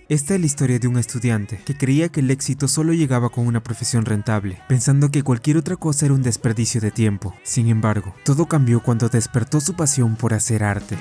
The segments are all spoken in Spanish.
Esta es la historia de un estudiante que creía que el éxito solo llegaba con una profesión rentable, pensando que cualquier otra cosa era un desperdicio de tiempo. Sin embargo, todo cambió cuando despertó su pasión por hacer arte.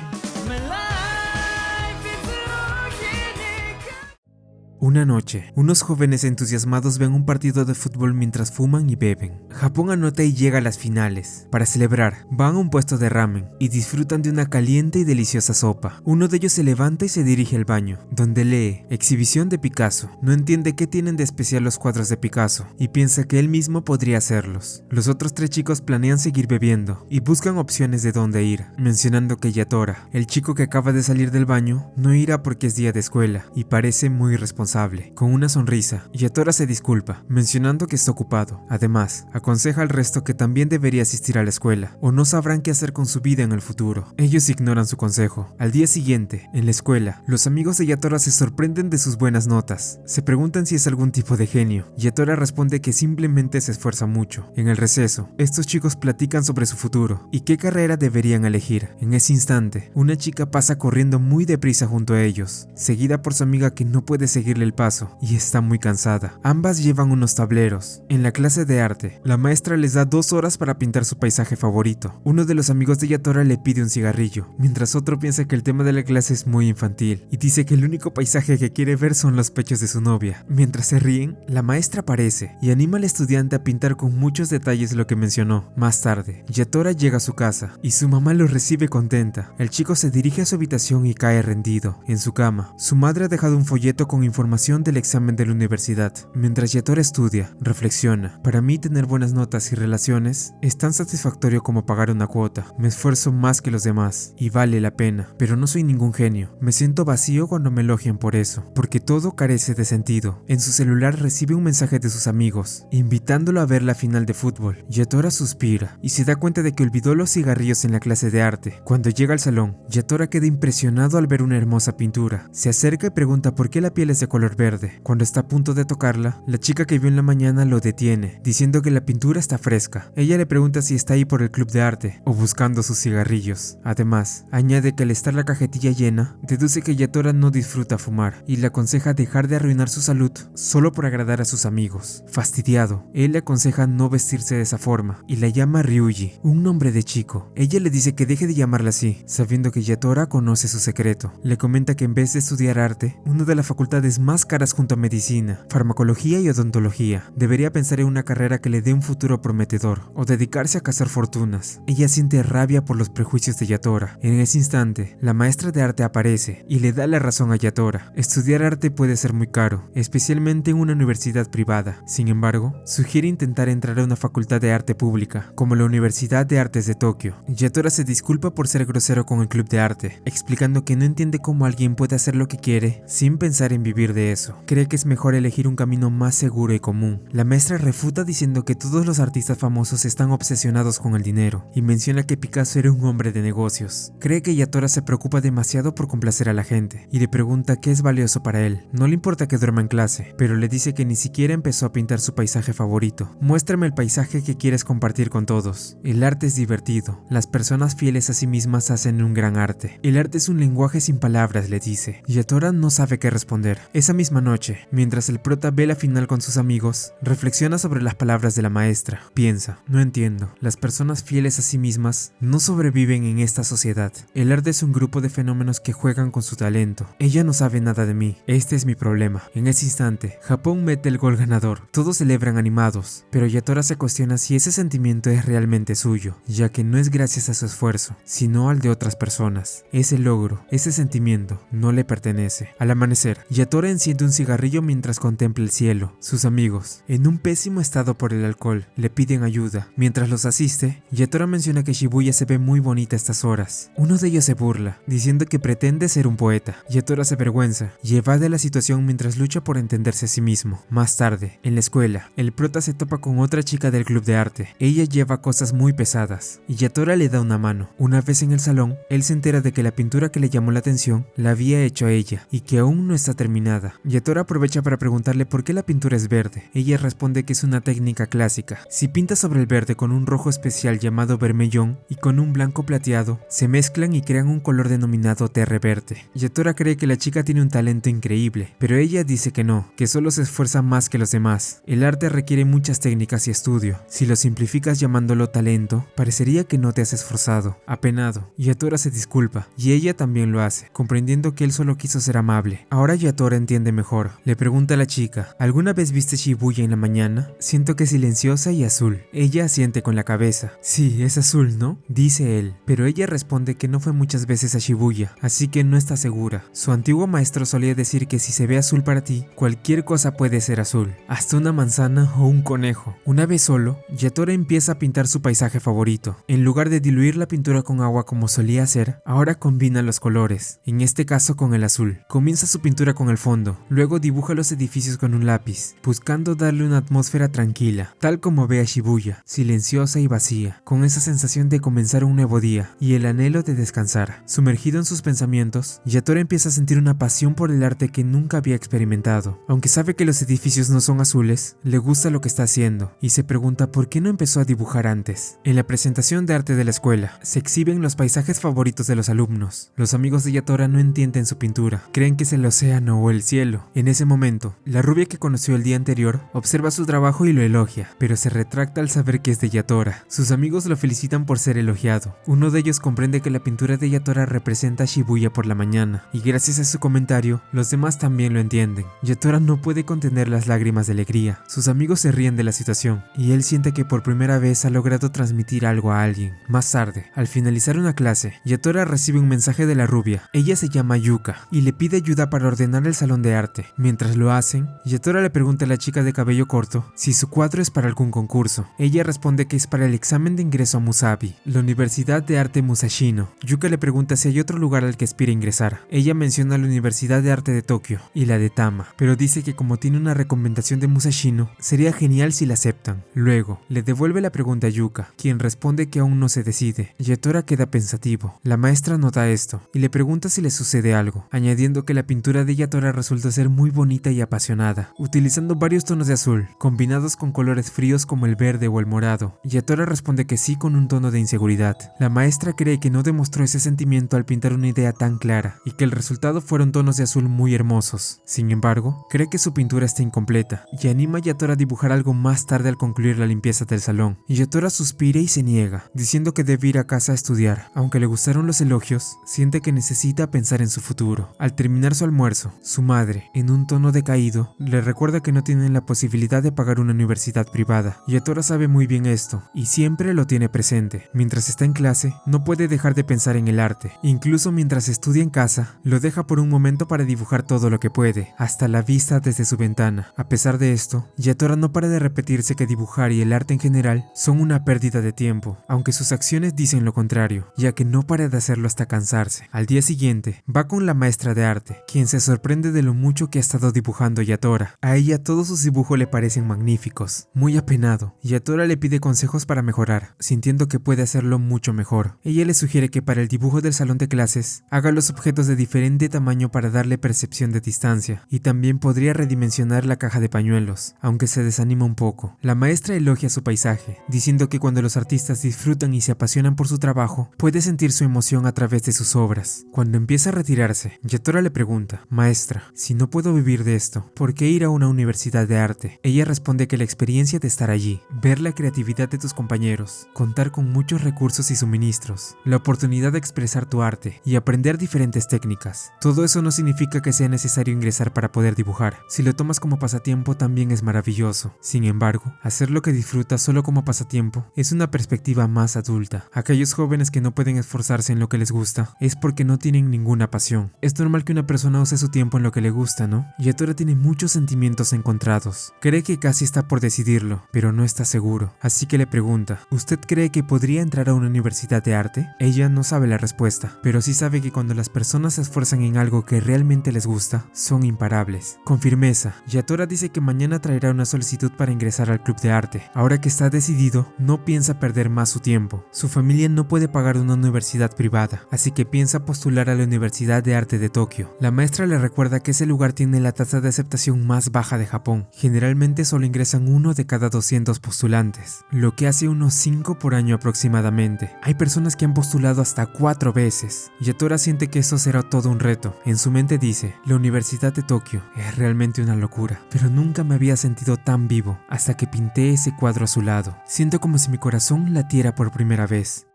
Una noche, unos jóvenes entusiasmados ven un partido de fútbol mientras fuman y beben. Japón anota y llega a las finales. Para celebrar, van a un puesto de ramen y disfrutan de una caliente y deliciosa sopa. Uno de ellos se levanta y se dirige al baño, donde lee Exhibición de Picasso. No entiende qué tienen de especial los cuadros de Picasso y piensa que él mismo podría hacerlos. Los otros tres chicos planean seguir bebiendo y buscan opciones de dónde ir, mencionando que Yatora, el chico que acaba de salir del baño, no irá porque es día de escuela y parece muy responsable. Con una sonrisa, Yatora se disculpa, mencionando que está ocupado. Además, aconseja al resto que también debería asistir a la escuela, o no sabrán qué hacer con su vida en el futuro. Ellos ignoran su consejo. Al día siguiente, en la escuela, los amigos de Yatora se sorprenden de sus buenas notas. Se preguntan si es algún tipo de genio. Yatora responde que simplemente se esfuerza mucho. En el receso, estos chicos platican sobre su futuro y qué carrera deberían elegir. En ese instante, una chica pasa corriendo muy deprisa junto a ellos, seguida por su amiga que no puede seguirle el paso y está muy cansada. Ambas llevan unos tableros. En la clase de arte, la maestra les da 2 horas para pintar su paisaje favorito. Uno de los amigos de Yatora le pide un cigarrillo, mientras otro piensa que el tema de la clase es muy infantil y dice que el único paisaje que quiere ver son los pechos de su novia. Mientras se ríen, la maestra aparece y anima al estudiante a pintar con muchos detalles lo que mencionó. Más tarde, Yatora llega a su casa y su mamá lo recibe contenta. El chico se dirige a su habitación y cae rendido. En su cama, su madre ha dejado un folleto con información del examen de la universidad. Mientras Yatora estudia, reflexiona: para mí tener buenas notas y relaciones es tan satisfactorio como pagar una cuota. Me esfuerzo más que los demás y vale la pena, pero no soy ningún genio. Me siento vacío cuando me elogian por eso, porque todo carece de sentido. En su celular recibe un mensaje de sus amigos, invitándolo a ver la final de fútbol. Yatora suspira y se da cuenta de que olvidó los cigarrillos en la clase de arte. Cuando llega al salón, Yatora queda impresionado al ver una hermosa pintura. Se acerca y pregunta por qué la piel es de color verde. Cuando está a punto de tocarla, la chica que vio en la mañana lo detiene, diciendo que la pintura está fresca. Ella le pregunta si está ahí por el club de arte o buscando sus cigarrillos. Además, añade que al estar la cajetilla llena, deduce que Yatora no disfruta fumar y le aconseja dejar de arruinar su salud solo por agradar a sus amigos. Fastidiado, él le aconseja no vestirse de esa forma y la llama Ryuji, un nombre de chico. Ella le dice que deje de llamarla así, sabiendo que Yatora conoce su secreto. Le comenta que en vez de estudiar arte, una de las facultades más caras junto a medicina, farmacología y odontología, debería pensar en una carrera que le dé un futuro prometedor o dedicarse a cazar fortunas. Ella siente rabia por los prejuicios de Yatora. En ese instante, la maestra de arte aparece y le da la razón a Yatora. Estudiar arte puede ser muy caro, especialmente en una universidad privada. Sin embargo, sugiere intentar entrar a una facultad de arte pública, como la Universidad de Artes de Tokio. Yatora se disculpa por ser grosero con el club de arte, explicando que no entiende cómo alguien puede hacer lo que quiere sin pensar en vivir de eso. Cree que es mejor elegir un camino más seguro y común. La maestra refuta diciendo que todos los artistas famosos están obsesionados con el dinero y menciona que Picasso era un hombre de negocios. Cree que Yatora se preocupa demasiado por complacer a la gente y le pregunta qué es valioso para él. No le importa que duerma en clase, pero le dice que ni siquiera empezó a pintar su paisaje favorito. Muéstrame el paisaje que quieres compartir con todos. El arte es divertido. Las personas fieles a sí mismas hacen un gran arte. El arte es un lenguaje sin palabras, le dice. Yatora no sabe qué responder. Esa misma noche, mientras el prota ve la final con sus amigos, reflexiona sobre las palabras de la maestra. Piensa: no entiendo. Las personas fieles a sí mismas no sobreviven en esta sociedad. El arte es un grupo de fenómenos que juegan con su talento. Ella no sabe nada de mí. Este es mi problema. En ese instante, Japón mete el gol ganador. Todos celebran animados, pero Yatora se cuestiona si ese sentimiento es realmente suyo, ya que no es gracias a su esfuerzo, sino al de otras personas. Ese logro, ese sentimiento, no le pertenece. Al amanecer, Yatora enciende un cigarrillo mientras contempla el cielo. Sus amigos, en un pésimo estado por el alcohol, le piden ayuda. Mientras los asiste, Yatora menciona que Shibuya se ve muy bonita a estas horas. Uno de ellos se burla, diciendo que pretende ser un poeta. Yatora se avergüenza y evade la situación mientras lucha por entenderse a sí mismo. Más tarde, en la escuela, el prota se topa con otra chica del club de arte. Ella lleva cosas muy pesadas y Yatora le da una mano. Una vez en el salón, él se entera de que la pintura que le llamó la atención la había hecho a ella y que aún no está terminada. nada. Yatora aprovecha para preguntarle por qué la pintura es verde. Ella responde que es una técnica clásica. Si pintas sobre el verde con un rojo especial llamado vermellón y con un blanco plateado, se mezclan y crean un color denominado terre verde. Yatora cree que la chica tiene un talento increíble, pero ella dice que no, que solo se esfuerza más que los demás. El arte requiere muchas técnicas y estudio. Si lo simplificas llamándolo talento, parecería que no te has esforzado. Apenado, Yatora se disculpa, y ella también lo hace, comprendiendo que él solo quiso ser amable. Ahora Yatora entiende mejor. Le pregunta a la chica, ¿alguna vez viste Shibuya en la mañana? Siento que es silenciosa y azul. Ella asiente con la cabeza. Sí, es azul, ¿no? Dice él, pero ella responde que no fue muchas veces a Shibuya, así que no está segura. Su antiguo maestro solía decir que si se ve azul para ti, cualquier cosa puede ser azul, hasta una manzana o un conejo. Una vez solo, Yatora empieza a pintar su paisaje favorito. En lugar de diluir la pintura con agua como solía hacer, ahora combina los colores, en este caso con el azul. Comienza su pintura con el fondo, luego dibuja los edificios con un lápiz, buscando darle una atmósfera tranquila, tal como ve a Shibuya, silenciosa y vacía, con esa sensación de comenzar un nuevo día y el anhelo de descansar. Sumergido en sus pensamientos, Yatora empieza a sentir una pasión por el arte que nunca había experimentado. Aunque sabe que los edificios no son azules, le gusta lo que está haciendo y se pregunta por qué no empezó a dibujar antes. En la presentación de arte de la escuela, se exhiben los paisajes favoritos de los alumnos. Los amigos de Yatora no entienden su pintura, creen que es el océano o el cielo. En ese momento, la rubia que conoció el día anterior observa su trabajo y lo elogia, pero se retracta al saber que es de Yatora. Sus amigos lo felicitan por ser elogiado. Uno de ellos comprende que la pintura de Yatora representa a Shibuya por la mañana, y gracias a su comentario, los demás también lo entienden. Yatora no puede contener las lágrimas de alegría. Sus amigos se ríen de la situación, y él siente que por primera vez ha logrado transmitir algo a alguien. Más tarde, al finalizar una clase, Yatora recibe un mensaje de la rubia. Ella se llama Yuka, y le pide ayuda para ordenar el salón de arte. Mientras lo hacen, Yatora le pregunta a la chica de cabello corto si su cuadro es para algún concurso. Ella responde que es para el examen de ingreso a Musabi, la Universidad de Arte Musashino. Yuka le pregunta si hay otro lugar al que aspira ingresar. Ella menciona la Universidad de Arte de Tokio y la de Tama, pero dice que como tiene una recomendación de Musashino, sería genial si la aceptan. Luego, le devuelve la pregunta a Yuka, quien responde que aún no se decide. Yatora queda pensativo. La maestra nota esto y le pregunta si le sucede algo, añadiendo que la pintura de Yatora resulta ser muy bonita y apasionada, utilizando varios tonos de azul, combinados con colores fríos como el verde o el morado. Yatora responde que sí con un tono de inseguridad. La maestra cree que no demostró ese sentimiento al pintar una idea tan clara y que el resultado fueron tonos de azul muy hermosos. Sin embargo, cree que su pintura está incompleta y anima a Yatora a dibujar algo más tarde al concluir la limpieza del salón. Yatora suspira y se niega, diciendo que debe ir a casa a estudiar. Aunque le gustaron los elogios, siente que necesita pensar en su futuro. Al terminar su almuerzo, su madre, en un tono decaído, le recuerda que no tienen la posibilidad de pagar una universidad privada. Yatora sabe muy bien esto y siempre lo tiene presente. Mientras está en clase, no puede dejar de pensar en el arte. Incluso mientras estudia en casa, lo deja por un momento para dibujar todo lo que puede, hasta la vista desde su ventana. A pesar de esto, Yatora no para de repetirse que dibujar y el arte en general son una pérdida de tiempo, aunque sus acciones dicen lo contrario, ya que no para de hacerlo hasta cansarse. Al día siguiente, va con la maestra de arte, quien se sorprende de lo mucho que ha estado dibujando Yatora. A ella todos sus dibujos le parecen magníficos. Muy apenado, Yatora le pide consejos para mejorar, sintiendo que puede hacerlo mucho mejor. Ella le sugiere que para el dibujo del salón de clases, haga los objetos de diferente tamaño para darle percepción de distancia, y también podría redimensionar la caja de pañuelos, aunque se desanima un poco. La maestra elogia su paisaje, diciendo que cuando los artistas disfrutan y se apasionan por su trabajo, puede sentir su emoción a través de sus obras. Cuando empieza a retirarse, Yatora le pregunta, maestra, si no puedo vivir de esto, ¿por qué ir a una universidad de arte? Ella responde que la experiencia de estar allí, ver la creatividad de tus compañeros, contar con muchos recursos y suministros, la oportunidad de expresar tu arte y aprender diferentes técnicas. Todo eso no significa que sea necesario ingresar para poder dibujar. Si lo tomas como pasatiempo también es maravilloso. Sin embargo, hacer lo que disfrutas solo como pasatiempo es una perspectiva más adulta. Aquellos jóvenes que no pueden esforzarse en lo que les gusta es porque no tienen ninguna pasión. Es normal que una persona use su tiempo en lo que le gusta, ¿no? Yatora tiene muchos sentimientos encontrados. Cree que casi está por decidirlo, pero no está seguro. Así que le pregunta, ¿usted cree que podría entrar a una universidad de arte? Ella no sabe la respuesta, pero sí sabe que cuando las personas se esfuerzan en algo que realmente les gusta, son imparables. Con firmeza, Yatora dice que mañana traerá una solicitud para ingresar al club de arte. Ahora que está decidido, no piensa perder más su tiempo. Su familia no puede pagar una universidad privada, así que piensa postular a la Universidad de Arte de Tokio. La maestra le recuerda que que ese lugar tiene la tasa de aceptación más baja de Japón. Generalmente solo ingresan 1 de cada 200 postulantes, lo que hace unos 5 por año aproximadamente. Hay personas que han postulado hasta 4 veces. Yatora siente que eso será todo un reto. En su mente dice, la Universidad de Tokio es realmente una locura, pero nunca me había sentido tan vivo hasta que pinté ese cuadro a su lado. Siento como si mi corazón latiera por primera vez.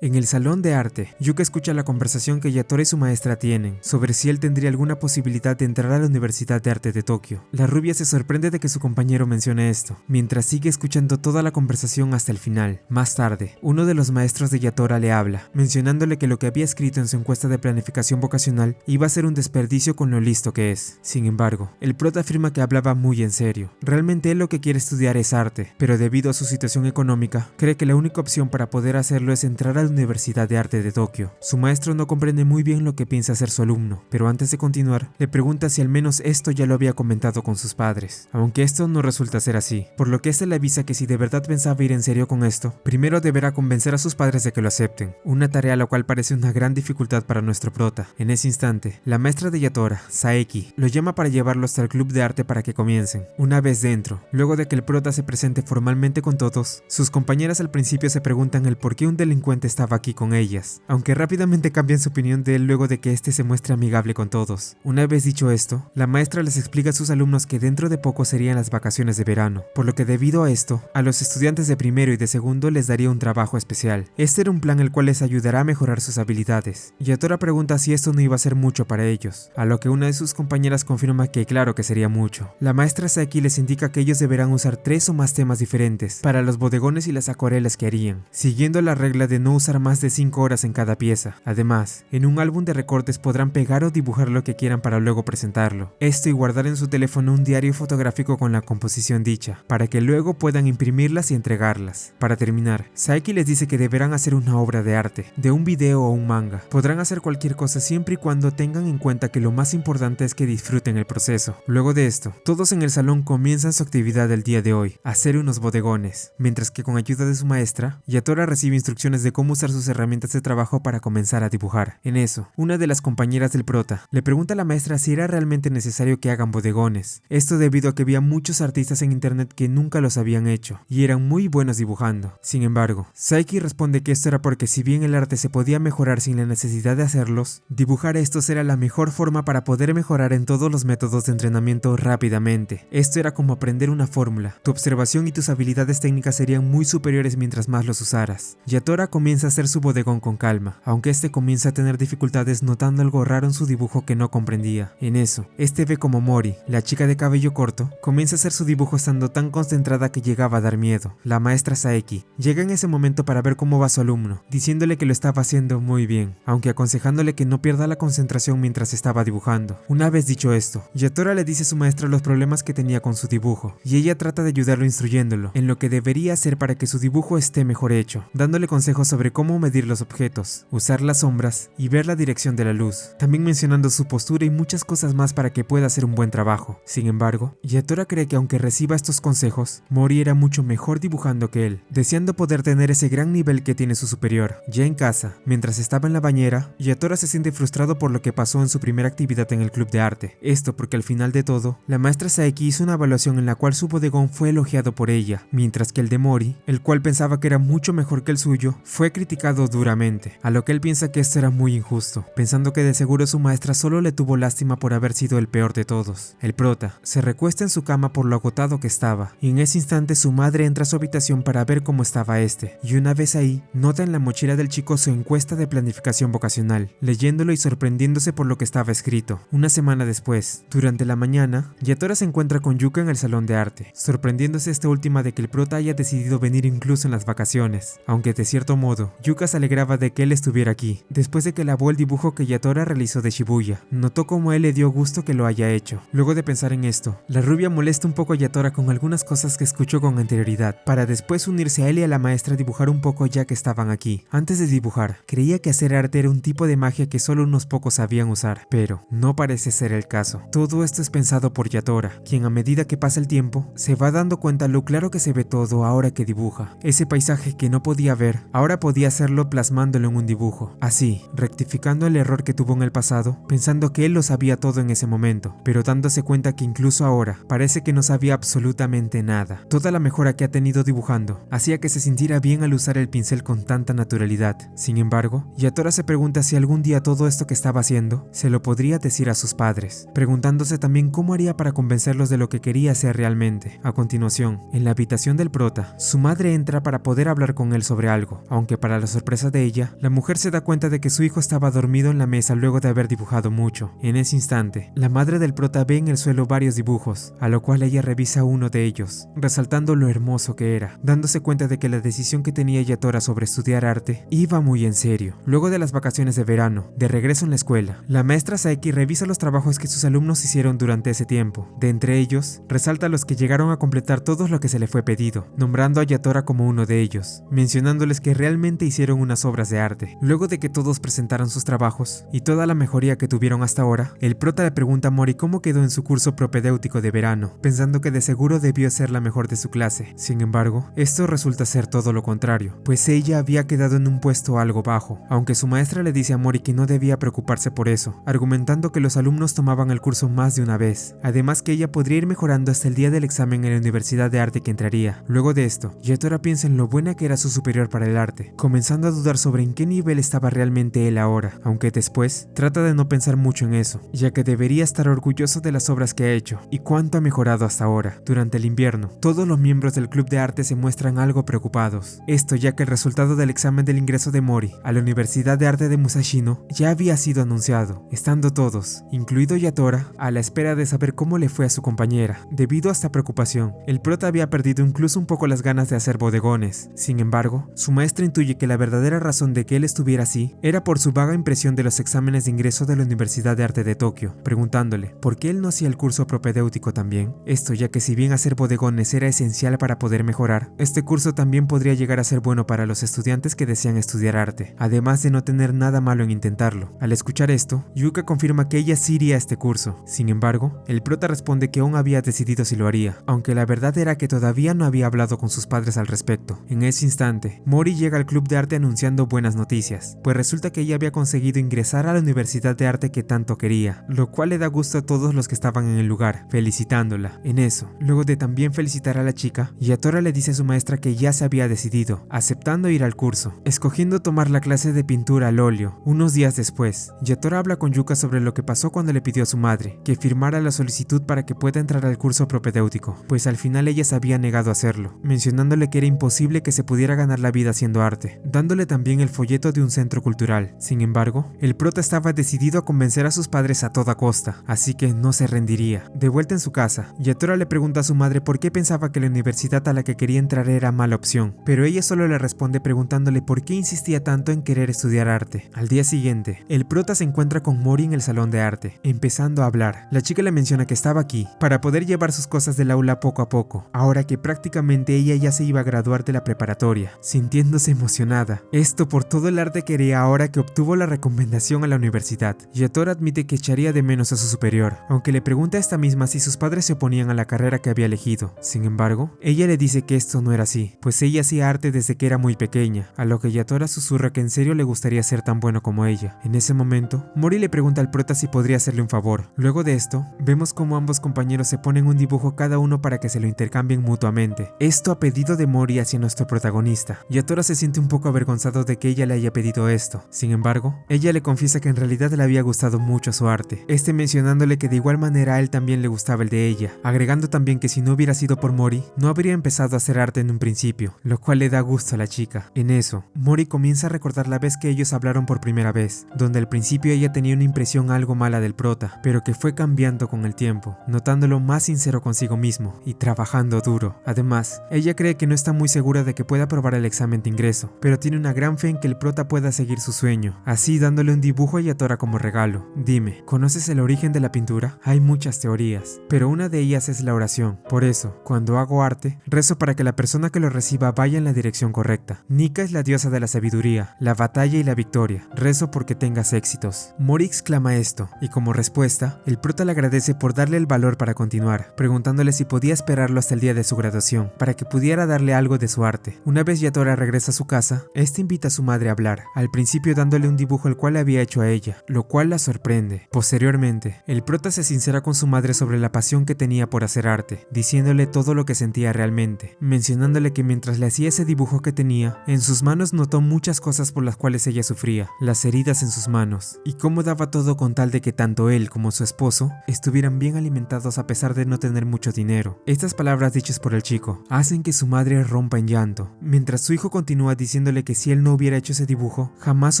En el salón de arte, Yuka escucha la conversación que Yatora y su maestra tienen sobre si él tendría alguna posibilidad de entrar a la Universidad de Arte de Tokio. La rubia se sorprende de que su compañero mencione esto, mientras sigue escuchando toda la conversación hasta el final. Más tarde, uno de los maestros de Yatora le habla, mencionándole que lo que había escrito en su encuesta de planificación vocacional iba a ser un desperdicio con lo listo que es. Sin embargo, el prota afirma que hablaba muy en serio. Realmente él lo que quiere estudiar es arte, pero debido a su situación económica, cree que la única opción para poder hacerlo es entrar a la Universidad de Arte de Tokio. Su maestro no comprende muy bien lo que piensa hacer su alumno, pero antes de continuar, le pregunta si al menos esto ya lo había comentado con sus padres, aunque esto no resulta ser así, por lo que este le avisa que si de verdad pensaba ir en serio con esto, primero deberá convencer a sus padres de que lo acepten, una tarea la cual parece una gran dificultad para nuestro prota. En ese instante, la maestra de Yatora, Saeki, lo llama para llevarlo hasta el club de arte para que comiencen. Una vez dentro, luego de que el prota se presente formalmente con todos, sus compañeras al principio se preguntan el por qué un delincuente estaba aquí con ellas, aunque rápidamente cambian su opinión de él luego de que este se muestre amigable con todos. Una vez dicho esto, la maestra les explica a sus alumnos que dentro de poco serían las vacaciones de verano, por lo que debido a esto, a los estudiantes de primero y de segundo les daría un trabajo especial. Este era un plan el cual les ayudará a mejorar sus habilidades. Yatora pregunta si esto no iba a ser mucho para ellos, a lo que una de sus compañeras confirma que claro que sería mucho. La maestra Saki les indica que ellos deberán usar 3 o más temas diferentes para los bodegones y las acuarelas que harían, siguiendo la regla de no usar más de 5 horas en cada pieza. Además, en un álbum de recortes podrán pegar o dibujar lo que quieran para luego presentarlo. Esto y guardar en su teléfono un diario fotográfico con la composición dicha, para que luego puedan imprimirlas y entregarlas. Para terminar, Saeki les dice que deberán hacer una obra de arte, de un video o un manga. Podrán hacer cualquier cosa siempre y cuando tengan en cuenta que lo más importante es que disfruten el proceso. Luego de esto, todos en el salón comienzan su actividad del día de hoy, hacer unos bodegones, mientras que con ayuda de su maestra, Yatora recibe instrucciones de cómo usar sus herramientas de trabajo para comenzar a dibujar. En eso, una de las compañeras del prota le pregunta a la maestra si era realmente necesario que hagan bodegones. Esto debido a que había muchos artistas en internet que nunca los habían hecho y eran muy buenos dibujando. Sin embargo, Saeki responde que esto era porque si bien el arte se podía mejorar sin la necesidad de hacerlos, dibujar estos era la mejor forma para poder mejorar en todos los métodos de entrenamiento rápidamente. Esto era como aprender una fórmula. Tu observación y tus habilidades técnicas serían muy superiores mientras más los usaras. Yatora comienza a hacer su bodegón con calma, aunque este comienza a tener dificultades notando algo raro en su dibujo que no comprendía. En eso, este ve como Mori, la chica de cabello corto, comienza a hacer su dibujo estando tan concentrada que llegaba a dar miedo. La maestra Saeki llega en ese momento para ver cómo va su alumno, diciéndole que lo estaba haciendo muy bien, aunque aconsejándole que no pierda la concentración mientras estaba dibujando. Una vez dicho esto, Yatora le dice a su maestra los problemas que tenía con su dibujo, y ella trata de ayudarlo instruyéndolo en lo que debería hacer para que su dibujo esté mejor hecho, dándole consejos sobre cómo medir los objetos, usar las sombras y ver la dirección de la luz, también mencionando su postura y muchas cosas más para que pueda hacer un buen trabajo. Sin embargo, Yatora cree que aunque reciba estos consejos, Mori era mucho mejor dibujando que él, deseando poder tener ese gran nivel que tiene su superior. Ya en casa, mientras estaba en la bañera, Yatora se siente frustrado por lo que pasó en su primera actividad en el club de arte. Esto porque al final de todo, la maestra Saeki hizo una evaluación en la cual su bodegón fue elogiado por ella, mientras que el de Mori, el cual pensaba que era mucho mejor que el suyo, fue criticado duramente, a lo que él piensa que esto era muy injusto, pensando que de seguro su maestra solo le tuvo lástima por haber sido el peor de todos. El prota se recuesta en su cama por lo agotado que estaba, y en ese instante su madre entra a su habitación para ver cómo estaba este, y una vez ahí, nota en la mochila del chico su encuesta de planificación vocacional, leyéndolo y sorprendiéndose por lo que estaba escrito. Una semana después, durante la mañana, Yatora se encuentra con Yuka en el salón de arte, sorprendiéndose esta última de que el prota haya decidido venir incluso en las vacaciones, aunque de cierto modo, Yuka se alegraba de que él estuviera aquí. Después de que lavó el dibujo que Yatora realizó de Shibuya, notó cómo a él le dio gusto que lo haya hecho. Luego de pensar en esto, la rubia molesta un poco a Yatora con algunas cosas que escuchó con anterioridad, para después unirse a él y a la maestra a dibujar un poco ya que estaban aquí. Antes de dibujar, creía que hacer arte era un tipo de magia que solo unos pocos sabían usar, pero no parece ser el caso. Todo esto es pensado por Yatora, quien a medida que pasa el tiempo, se va dando cuenta lo claro que se ve todo ahora que dibuja. Ese paisaje que no podía ver, ahora podía podía hacerlo plasmándolo en un dibujo, así, rectificando el error que tuvo en el pasado, pensando que él lo sabía todo en ese momento, pero dándose cuenta que incluso ahora parece que no sabía absolutamente nada. Toda la mejora que ha tenido dibujando hacía que se sintiera bien al usar el pincel con tanta naturalidad. Sin embargo, Yatora se pregunta si algún día todo esto que estaba haciendo se lo podría decir a sus padres, preguntándose también cómo haría para convencerlos de lo que quería hacer realmente. A continuación, en la habitación del prota, su madre entra para poder hablar con él sobre algo, aunque para la sorpresa de ella, la mujer se da cuenta de que su hijo estaba dormido en la mesa luego de haber dibujado mucho. En ese instante, la madre del prota ve en el suelo varios dibujos, a lo cual ella revisa uno de ellos, resaltando lo hermoso que era, dándose cuenta de que la decisión que tenía Yatora sobre estudiar arte iba muy en serio. Luego de las vacaciones de verano, de regreso en la escuela, la maestra Saeki revisa los trabajos que sus alumnos hicieron durante ese tiempo. De entre ellos, resalta los que llegaron a completar todo lo que se le fue pedido, nombrando a Yatora como uno de ellos, mencionándoles que realmente hicieron unas obras de arte. Luego de que todos presentaran sus trabajos y toda la mejoría que tuvieron hasta ahora, el prota le pregunta a Mori cómo quedó en su curso propedéutico de verano, pensando que de seguro debió ser la mejor de su clase. Sin embargo, esto resulta ser todo lo contrario, pues ella había quedado en un puesto algo bajo, aunque su maestra le dice a Mori que no debía preocuparse por eso, argumentando que los alumnos tomaban el curso más de una vez, además que ella podría ir mejorando hasta el día del examen en la Universidad de Arte que entraría. Luego de esto, Yatora piensa en lo buena que era su superior para el arte, comenzando a dudar sobre en qué nivel estaba realmente él ahora, aunque después trata de no pensar mucho en eso, ya que debería estar orgulloso de las obras que ha hecho y cuánto ha mejorado hasta ahora. Durante el invierno, todos los miembros del club de arte se muestran algo preocupados, esto ya que el resultado del examen del ingreso de Mori a la Universidad de Arte de Musashino ya había sido anunciado, estando todos, incluido Yatora, a la espera de saber cómo le fue a su compañera. Debido a esta preocupación, el prota había perdido incluso un poco las ganas de hacer bodegones. Sin embargo, su maestra intuye que la verdadera razón de que él estuviera así era por su vaga impresión de los exámenes de ingreso de la Universidad de Arte de Tokio, preguntándole por qué él no hacía el curso propedéutico también. Esto ya que si bien hacer bodegones era esencial para poder mejorar, este curso también podría llegar a ser bueno para los estudiantes que desean estudiar arte, además de no tener nada malo en intentarlo. Al escuchar esto, Yuka confirma que ella sí iría a este curso. Sin embargo, el prota responde que aún había decidido si lo haría, aunque la verdad era que todavía no había hablado con sus padres al respecto. En ese instante, Mori llega al club de arte anunciando buenas noticias, pues resulta que ella había conseguido ingresar a la Universidad de Arte que tanto quería, lo cual le da gusto a todos los que estaban en el lugar, felicitándola. En eso, luego de también felicitar a la chica, Yatora le dice a su maestra que ya se había decidido, aceptando ir al curso, escogiendo tomar la clase de pintura al óleo. Unos días después, Yatora habla con Yuka sobre lo que pasó cuando le pidió a su madre que firmara la solicitud para que pueda entrar al curso propedéutico, pues al final ella se había negado a hacerlo, mencionándole que era imposible que se pudiera ganar la vida haciendo arte, dándole también el folleto de un centro cultural. Sin embargo, el prota estaba decidido a convencer a sus padres a toda costa, así que no se rendiría. De vuelta en su casa, Yatora le pregunta a su madre por qué pensaba que la universidad a la que quería entrar era mala opción, pero ella solo le responde preguntándole por qué insistía tanto en querer estudiar arte. Al día siguiente, el prota se encuentra con Mori en el salón de arte, empezando a hablar. La chica le menciona que estaba aquí para poder llevar sus cosas del aula poco a poco, ahora que prácticamente ella ya se iba a graduar de la preparatoria, sintiéndose emocionada. Esto por todo el arte que haría ahora que obtuvo la recomendación a la universidad. Yatora admite que echaría de menos a su superior, aunque le pregunta a esta misma si sus padres se oponían a la carrera que había elegido. Sin embargo, ella le dice que esto no era así, pues ella hacía arte desde que era muy pequeña, a lo que Yatora susurra que en serio le gustaría ser tan bueno como ella. En ese momento, Mori le pregunta al prota si podría hacerle un favor. Luego de esto, vemos como ambos compañeros se ponen un dibujo cada uno para que se lo intercambien mutuamente. Esto a pedido de Mori hacia nuestro protagonista. Yatora se siente un poco avergonzado de que ella le haya pedido esto. Sin embargo, ella le confiesa que en realidad le había gustado mucho su arte, mencionándole que de igual manera a él también le gustaba el de ella, agregando también que si no hubiera sido por Mori, no habría empezado a hacer arte en un principio, lo cual le da gusto a la chica. En eso, Mori comienza a recordar la vez que ellos hablaron por primera vez, donde al principio ella tenía una impresión algo mala del prota, pero que fue cambiando con el tiempo, notándolo más sincero consigo mismo y trabajando duro. Además, ella cree que no está muy segura de que pueda aprobar el examen de ingreso, pero tiene una gran fe en que el prota pueda seguir su sueño, así dándole un dibujo a Yatora como regalo. Dime, ¿conoces el origen de la pintura? Hay muchas teorías, pero una de ellas es la oración. Por eso, cuando hago arte, rezo para que la persona que lo reciba vaya en la dirección correcta. Nika es la diosa de la sabiduría, la batalla y la victoria. Rezo porque tengas éxitos. Mori exclama esto, y como respuesta, el prota le agradece por darle el valor para continuar, preguntándole si podía esperarlo hasta el día de su graduación, para que pudiera darle algo de su arte. Una vez Yatora regresa a su casa, casa, este invita a su madre a hablar, al principio dándole un dibujo el cual le había hecho a ella, lo cual la sorprende. Posteriormente, el prota se sincera con su madre sobre la pasión que tenía por hacer arte, diciéndole todo lo que sentía realmente, mencionándole que mientras le hacía ese dibujo que tenía, en sus manos notó muchas cosas por las cuales ella sufría, las heridas en sus manos, y cómo daba todo con tal de que tanto él como su esposo estuvieran bien alimentados a pesar de no tener mucho dinero. Estas palabras dichas por el chico hacen que su madre rompa en llanto, mientras su hijo continúa diciéndole que si él no hubiera hecho ese dibujo, jamás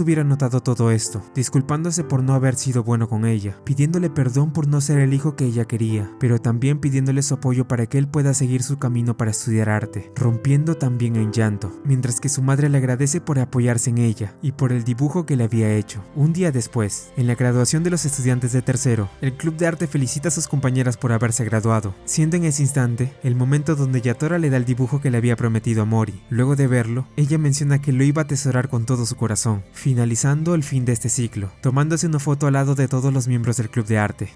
hubiera notado todo esto, disculpándose por no haber sido bueno con ella, pidiéndole perdón por no ser el hijo que ella quería, pero también pidiéndole su apoyo para que él pueda seguir su camino para estudiar arte, rompiendo también en llanto, mientras que su madre le agradece por apoyarse en ella y por el dibujo que le había hecho. Un día después, en la graduación de los estudiantes de tercero, el club de arte felicita a sus compañeras por haberse graduado, siendo en ese instante el momento donde Yatora le da el dibujo que le había prometido a Mori. Luego de verlo, ella menciona que lo iba a atesorar con todo su corazón, finalizando el fin de este ciclo, tomándose una foto al lado de todos los miembros del club de arte.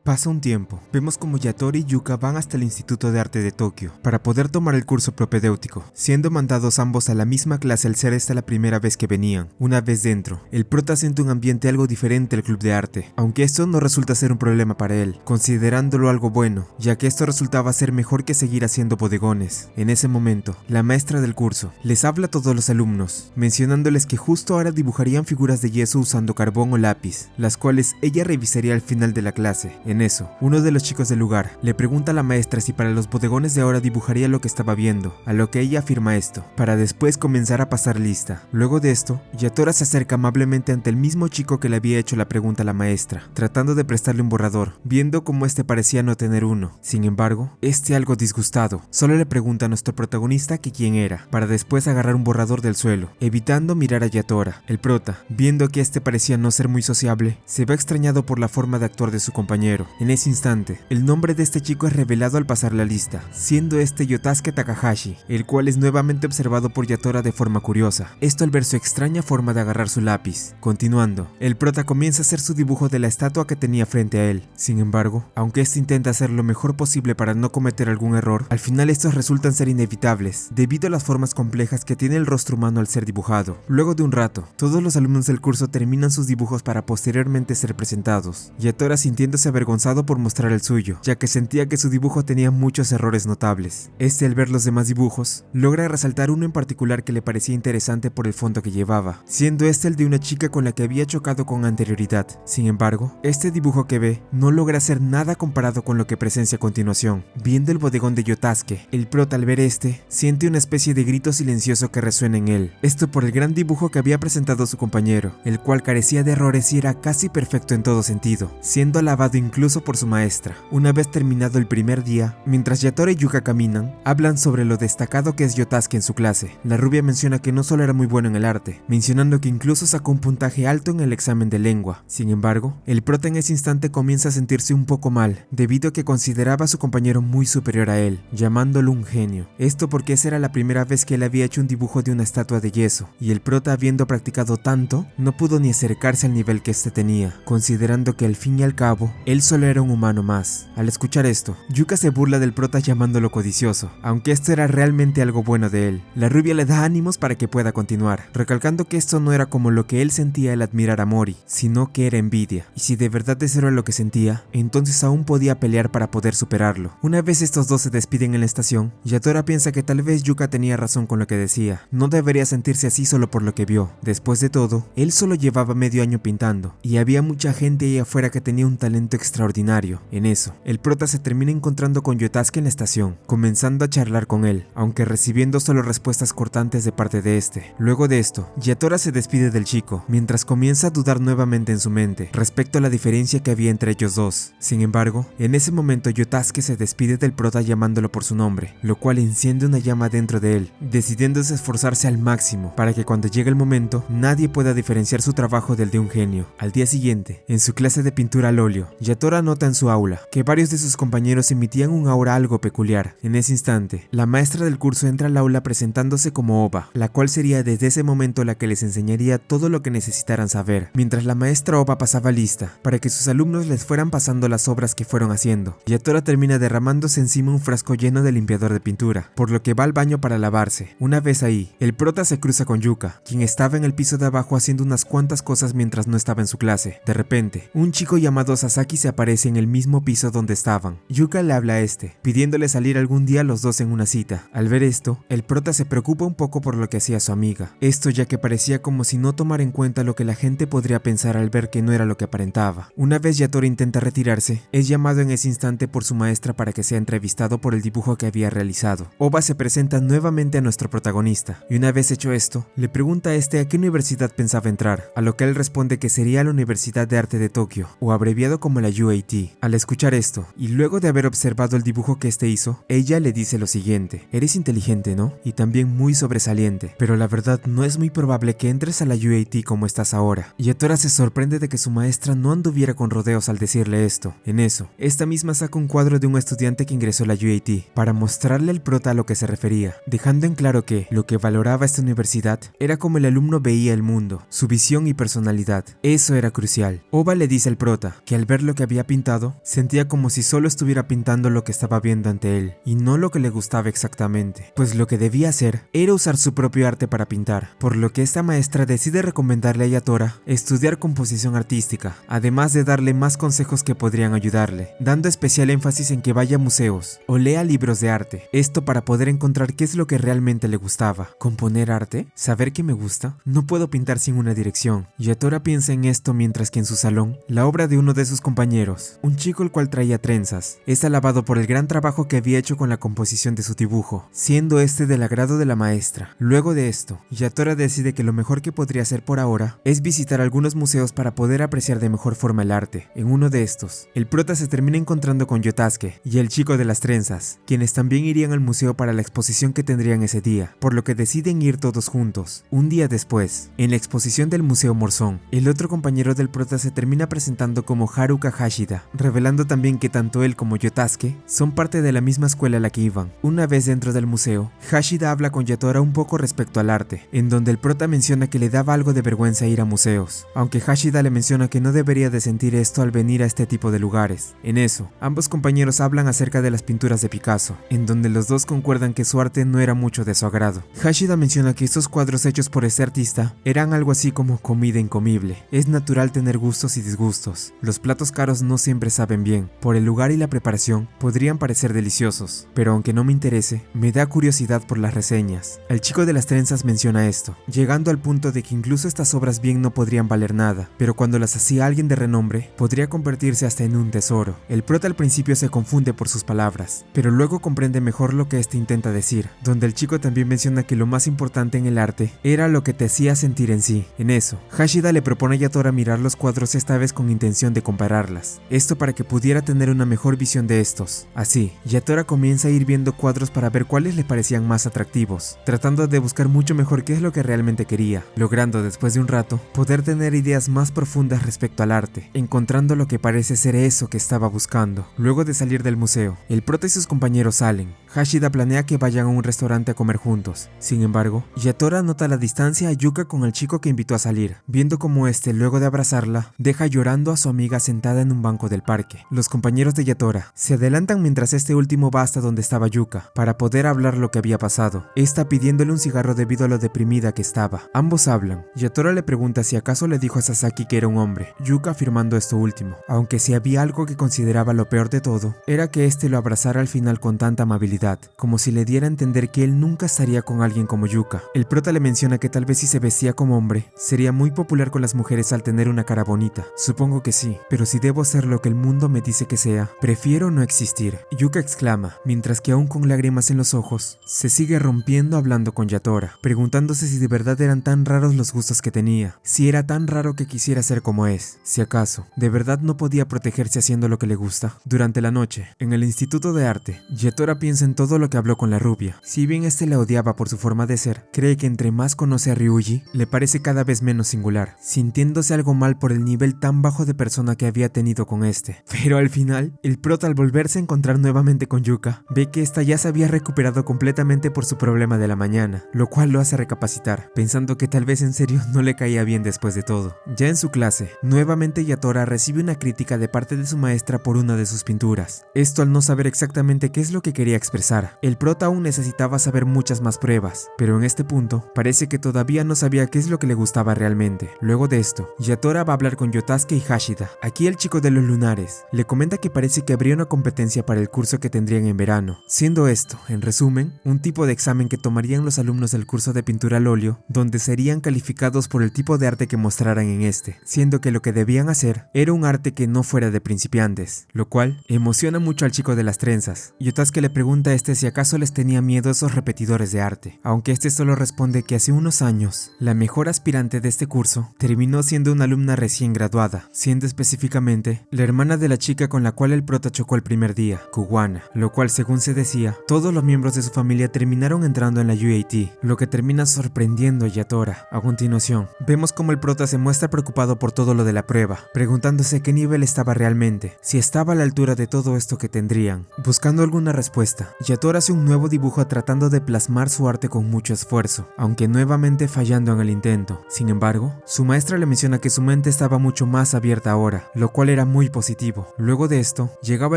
Pasa un tiempo, vemos como Yatora y Yuka van hasta el Instituto de Arte de Tokio para poder tomar el curso propedéutico, siendo mandados ambos a la misma clase al ser esta la primera vez que venían. Una vez dentro, el prota siente un ambiente algo diferente al club de arte, aunque esto no resulta ser un problema para él, considerándolo algo bueno, ya que esto resultaba ser mejor que seguir haciendo bodegones. En ese momento, la maestra del curso les habla a todos los alumnos, mencionándoles que justo ahora dibujarían figuras de yeso usando carbón o lápiz, las cuales ella revisaría al final de la clase. En eso, uno de los chicos del lugar le pregunta a la maestra si para los bodegones de ahora dibujaría lo que estaba viendo, a lo que ella afirma esto, para después comenzar a pasar lista. Luego de esto, Yatora se acerca amablemente ante el mismo chico que le había hecho la pregunta a la maestra, tratando de prestarle un borrador, viendo cómo este parecía no tener uno. Sin embargo, este algo disgustado, solo le pregunta a nuestro protagonista que quién era, para después agarrar un borrador del suelo, evitando mirar a Yatora. El prota, viendo que este parecía no ser muy sociable, se ve extrañado por la forma de actuar de su compañero. En ese instante, el nombre de este chico es revelado al pasar la lista, siendo este Yotasuke Takahashi, el cual es nuevamente observado por Yatora de forma curiosa, esto al ver su extraña forma de agarrar su lápiz. Continuando, el prota comienza a hacer su dibujo de la estatua que tenía frente a él. Sin embargo, aunque este intenta hacer lo mejor posible para no cometer algún error, al final estos resultan ser inevitables, debido a las formas complejas que tiene el rostro humano al ser dibujado. Luego de un rato, todos los alumnos del curso terminan sus dibujos para posteriormente ser presentados, Yatora sintiéndose avergonzado por mostrar el suyo, ya que sentía que su dibujo tenía muchos errores notables. Este, al ver los demás dibujos, logra resaltar uno en particular que le parecía interesante por el fondo que llevaba, siendo este el de una chica con la que había chocado con anterioridad. Sin embargo, este dibujo que ve no logra hacer nada comparado con lo que presencia a continuación. Viendo el bodegón de Yotasuke, el prota al ver este, siente una especie de grito silencioso que resuena en él, esto por el gran dibujo que había presentado su compañero, el cual carecía de errores y era casi perfecto en todo sentido, siendo alabado incluso por su maestra. Una vez terminado el primer día, mientras Yatora y Yuka caminan, hablan sobre lo destacado que es Yotasuke en su clase. La rubia menciona que no solo era muy bueno en el arte, mencionando que incluso sacó un puntaje alto en el examen de lengua. Sin embargo, el prota en ese instante comienza a sentirse un poco mal, debido a que consideraba a su compañero muy superior a él, llamándolo un genio. Esto porque esa era la primera vez que él había hecho un dibujo de una estatua de yeso, y el prota, habiendo practicado tanto, no pudo ni acercarse al nivel que este tenía, considerando que al fin y al cabo, él solo era un humano más. Al escuchar esto, Yuka se burla del prota llamándolo codicioso, aunque esto era realmente algo bueno de él. La rubia le da ánimos para que pueda continuar, recalcando que esto no era como lo que él sentía al admirar a Mori, sino que era envidia, y si de verdad eso era lo que sentía, entonces aún podía pelear para poder superarlo. Una vez estos dos se despiden en la estación, Yatora piensa que tal vez Yuka tenía razón con lo que decía, no debería sentirse así solo por lo que vio. Después de todo, él solo llevaba medio año pintando, y había mucha gente ahí afuera que tenía un talento extraordinario. En eso, el prota se termina encontrando con Yotasuke en la estación, comenzando a charlar con él, aunque recibiendo solo respuestas cortantes de parte de este. Luego de esto, Yatora se despide del chico, mientras comienza a dudar nuevamente en su mente respecto a la diferencia que había entre ellos dos. Sin embargo, en ese momento Yotasuke se despide del prota llamándolo por su nombre, lo cual enciende una llama dentro de él, decidiéndose esforzarse al máximo para que cuando llegue el momento, nadie pueda diferenciar su trabajo del de un genio. Al día siguiente, en su clase de pintura al óleo, Yatora Yatora nota en su aula que varios de sus compañeros emitían un aura algo peculiar. En ese instante, la maestra del curso entra al aula presentándose como Oba, la cual sería desde ese momento la que les enseñaría todo lo que necesitaran saber, mientras la maestra Oba pasaba lista para que sus alumnos les fueran pasando las obras que fueron haciendo. Yatora termina derramándose encima un frasco lleno de limpiador de pintura, por lo que va al baño para lavarse. Una vez ahí, el prota se cruza con Yuka, quien estaba en el piso de abajo haciendo unas cuantas cosas mientras no estaba en su clase. De repente, un chico llamado Sasaki se aparece en el mismo piso donde estaban. Yuka le habla a este, pidiéndole salir algún día los dos en una cita. Al ver esto, el prota se preocupa un poco por lo que hacía su amiga. Esto ya que parecía como si no tomara en cuenta lo que la gente podría pensar al ver que no era lo que aparentaba. Una vez Yatora intenta retirarse, es llamado en ese instante por su maestra para que sea entrevistado por el dibujo que había realizado. Oba se presenta nuevamente a nuestro protagonista, y una vez hecho esto, le pregunta a este a qué universidad pensaba entrar, a lo que él responde que sería la Universidad de Arte de Tokio, o abreviado como la UAT. Al escuchar esto, y luego de haber observado el dibujo que este hizo, ella le dice lo siguiente: eres inteligente, ¿no? Y también muy sobresaliente, pero la verdad no es muy probable que entres a la UAT como estás ahora. Yatora se sorprende de que su maestra no anduviera con rodeos al decirle esto. En eso, esta misma saca un cuadro de un estudiante que ingresó a la UAT para mostrarle al prota a lo que se refería, dejando en claro que lo que valoraba esta universidad era como el alumno veía el mundo, su visión y personalidad. Eso era crucial. Oba le dice al prota que al ver lo que había pintado, sentía como si solo estuviera pintando lo que estaba viendo ante él, y no lo que le gustaba exactamente, pues lo que debía hacer era usar su propio arte para pintar, por lo que esta maestra decide recomendarle a Yatora estudiar composición artística, además de darle más consejos que podrían ayudarle, dando especial énfasis en que vaya a museos o lea libros de arte, esto para poder encontrar qué es lo que realmente le gustaba. ¿Componer arte? ¿Saber qué me gusta? No puedo pintar sin una dirección. Yatora piensa en esto mientras que en su salón, la obra de uno de sus compañeros, un chico el cual traía trenzas, es alabado por el gran trabajo que había hecho con la composición de su dibujo, siendo este del agrado de la maestra. Luego de esto, Yatora decide que lo mejor que podría hacer por ahora es visitar algunos museos para poder apreciar de mejor forma el arte. En uno de estos, el prota se termina encontrando con Yotasuke y el chico de las trenzas, quienes también irían al museo para la exposición que tendrían ese día, por lo que deciden ir todos juntos. Un día después, en la exposición del Museo Morzón, el otro compañero del prota se termina presentando como Haruka Hashida, revelando también que tanto él como Yotasuke son parte de la misma escuela a la que iban. Una vez dentro del museo, Hashida habla con Yatora un poco respecto al arte, en donde el prota menciona que le daba algo de vergüenza ir a museos, aunque Hashida le menciona que no debería de sentir esto al venir a este tipo de lugares. En eso, ambos compañeros hablan acerca de las pinturas de Picasso, en donde los dos concuerdan que su arte no era mucho de su agrado. Hashida menciona que estos cuadros hechos por este artista eran algo así como comida incomible. Es natural tener gustos y disgustos. Los platos caros no siempre saben bien. Por el lugar y la preparación podrían parecer deliciosos, pero aunque no me interese, me da curiosidad por las reseñas. El chico de las trenzas menciona esto, llegando al punto de que incluso estas obras bien no podrían valer nada, pero cuando las hacía alguien de renombre, podría convertirse hasta en un tesoro. El prota al principio se confunde por sus palabras, pero luego comprende mejor lo que este intenta decir, donde el chico también menciona que lo más importante en el arte era lo que te hacía sentir en sí. En eso, Hashida le propone a Yatora mirar los cuadros esta vez con intención de compararlas, esto para que pudiera tener una mejor visión de estos. Así, Yatora comienza a ir viendo cuadros para ver cuáles le parecían más atractivos, tratando de buscar mucho mejor qué es lo que realmente quería, logrando después de un rato poder tener ideas más profundas respecto al arte, encontrando lo que parece ser eso que estaba buscando. Luego de salir del museo, el prota y sus compañeros salen. Hashida planea que vayan a un restaurante a comer juntos. Sin embargo, Yatora nota la distancia a Yuka con el chico que invitó a salir, viendo como este, luego de abrazarla, deja llorando a su amiga sentada en un banco del parque. Los compañeros de Yatora se adelantan mientras este último va hasta donde estaba Yuka, para poder hablar lo que había pasado, esta pidiéndole un cigarro debido a lo deprimida que estaba. Ambos hablan. Yatora le pregunta si acaso le dijo a Sasaki que era un hombre, Yuka afirmando esto último, aunque si había algo que consideraba lo peor de todo, era que este lo abrazara al final con tanta amabilidad, como si le diera a entender que él nunca estaría con alguien como Yuka. El prota le menciona que tal vez si se vestía como hombre, sería muy popular con las mujeres al tener una cara bonita. Supongo que sí, pero si debo ser lo que el mundo me dice que sea, prefiero no existir. Yuka exclama, mientras que aún con lágrimas en los ojos, se sigue rompiendo hablando con Yatora, preguntándose si de verdad eran tan raros los gustos que tenía, si era tan raro que quisiera ser como es, si acaso, de verdad no podía protegerse haciendo lo que le gusta. Durante la noche, en el Instituto de Arte, Yatora piensa en todo lo que habló con la rubia. Si bien este la odiaba por su forma de ser, cree que entre más conoce a Ryuji, le parece cada vez menos singular, sintiéndose algo mal por el nivel tan bajo de persona que había tenido con este. Pero al final, el prota al volverse a encontrar nuevamente con Yuka, ve que esta ya se había recuperado completamente por su problema de la mañana, lo cual lo hace recapacitar, pensando que tal vez en serio no le caía bien después de todo. Ya en su clase, nuevamente Yatora recibe una crítica de parte de su maestra por una de sus pinturas. Esto al no saber exactamente qué es lo que quería expresar. El prota aún necesitaba saber muchas más pruebas, pero en este punto, parece que todavía no sabía qué es lo que le gustaba realmente. Luego de esto, Yatora va a hablar con Yotasuke y Hashida. Aquí el chico de los lunares le comenta que parece que habría una competencia para el curso que tendrían en verano, siendo esto, en resumen, un tipo de examen que tomarían los alumnos del curso de pintura al óleo, donde serían calificados por el tipo de arte que mostraran en este, siendo que lo que debían hacer era un arte que no fuera de principiantes, lo cual emociona mucho al chico de las trenzas. Yotasuke le pregunta a este si acaso les tenía miedo a esos repetidores de arte, aunque este solo responde que hace unos años, la mejor aspirante de este curso terminó siendo una alumna recién graduada, siendo específicamente la hermana de la chica con la cual el prota chocó el primer día, Kuwana, lo cual según se decía, todos los miembros de su familia terminaron entrando en la UAT, lo que termina sorprendiendo a Yatora. A continuación, vemos como el prota se muestra preocupado por todo lo de la prueba, preguntándose qué nivel estaba realmente, si estaba a la altura de todo esto que tendrían. Buscando alguna respuesta, Yatora hace un nuevo dibujo tratando de plasmar su arte con mucho esfuerzo, aunque nuevamente fallando en el intento. Sin embargo, su maestra le menciona que su mente estaba mucho más abierta ahora, lo cual era muy positivo. Luego de esto, llegaba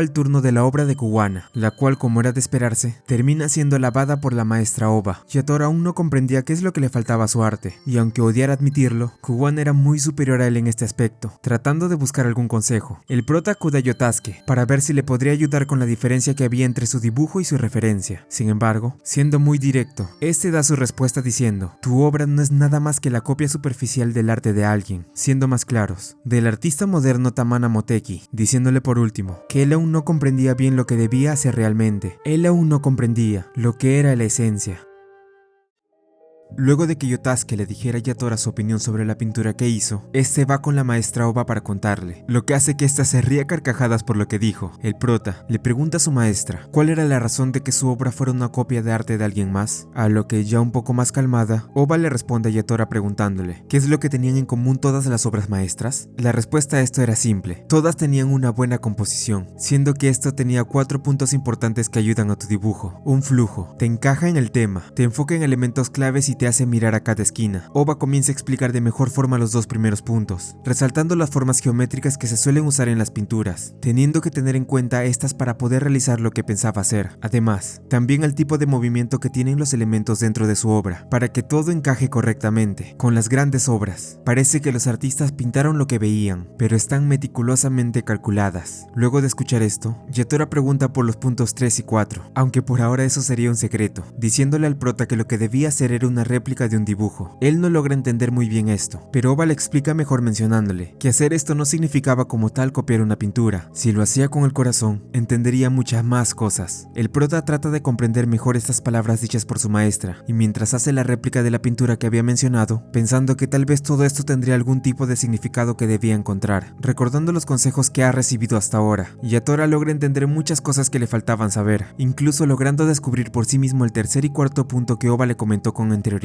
el turno de la obra de Kuwana, la cual, como era de esperarse, termina siendo alabada por la maestra Oba. Yatora aún no comprendía qué es lo que le faltaba a su arte, y aunque odiara admitirlo, Kuwana era muy superior a él en este aspecto. Tratando de buscar algún consejo, el prota acude a Yotasuke para ver si le podría ayudar con la diferencia que había entre su dibujo y su referencia. Sin embargo, siendo muy directo, este da su respuesta diciendo: tu obra no es nada más que la copia superficial del arte de alguien. Siendo más claros, del artista moderno Tamana Moteki, diciéndole por último que él aún no comprendía bien lo que debía hacer realmente. Él aún no comprendía lo que era la esencia. Luego de que Yotasuke le dijera a Yatora su opinión sobre la pintura que hizo, este va con la maestra Oba para contarle, lo que hace que ésta se ría a carcajadas por lo que dijo. El prota le pregunta a su maestra cuál era la razón de que su obra fuera una copia de arte de alguien más, a lo que, ya un poco más calmada, Oba le responde a Yatora preguntándole ¿qué es lo que tenían en común todas las obras maestras? La respuesta a esto era simple: todas tenían una buena composición, siendo que esto tenía 4 puntos importantes que ayudan a tu dibujo. Un flujo, te encaja en el tema, te enfoca en elementos claves y te hace mirar a cada esquina. Oba comienza a explicar de mejor forma los 2 primeros puntos, resaltando las formas geométricas que se suelen usar en las pinturas, teniendo que tener en cuenta estas para poder realizar lo que pensaba hacer. Además, también el tipo de movimiento que tienen los elementos dentro de su obra, para que todo encaje correctamente. Con las grandes obras, parece que los artistas pintaron lo que veían, pero están meticulosamente calculadas. Luego de escuchar esto, Yatora pregunta por los puntos 3 y 4, aunque por ahora eso sería un secreto, diciéndole al prota que lo que debía hacer era una réplica de un dibujo. Él no logra entender muy bien esto, pero Oba le explica mejor mencionándole que hacer esto no significaba como tal copiar una pintura. Si lo hacía con el corazón, entendería muchas más cosas. El prota trata de comprender mejor estas palabras dichas por su maestra, y mientras hace la réplica de la pintura que había mencionado, pensando que tal vez todo esto tendría algún tipo de significado que debía encontrar, recordando los consejos que ha recibido hasta ahora, Yatora logra entender muchas cosas que le faltaban saber, incluso logrando descubrir por sí mismo el tercer y cuarto punto que Oba le comentó con anterioridad.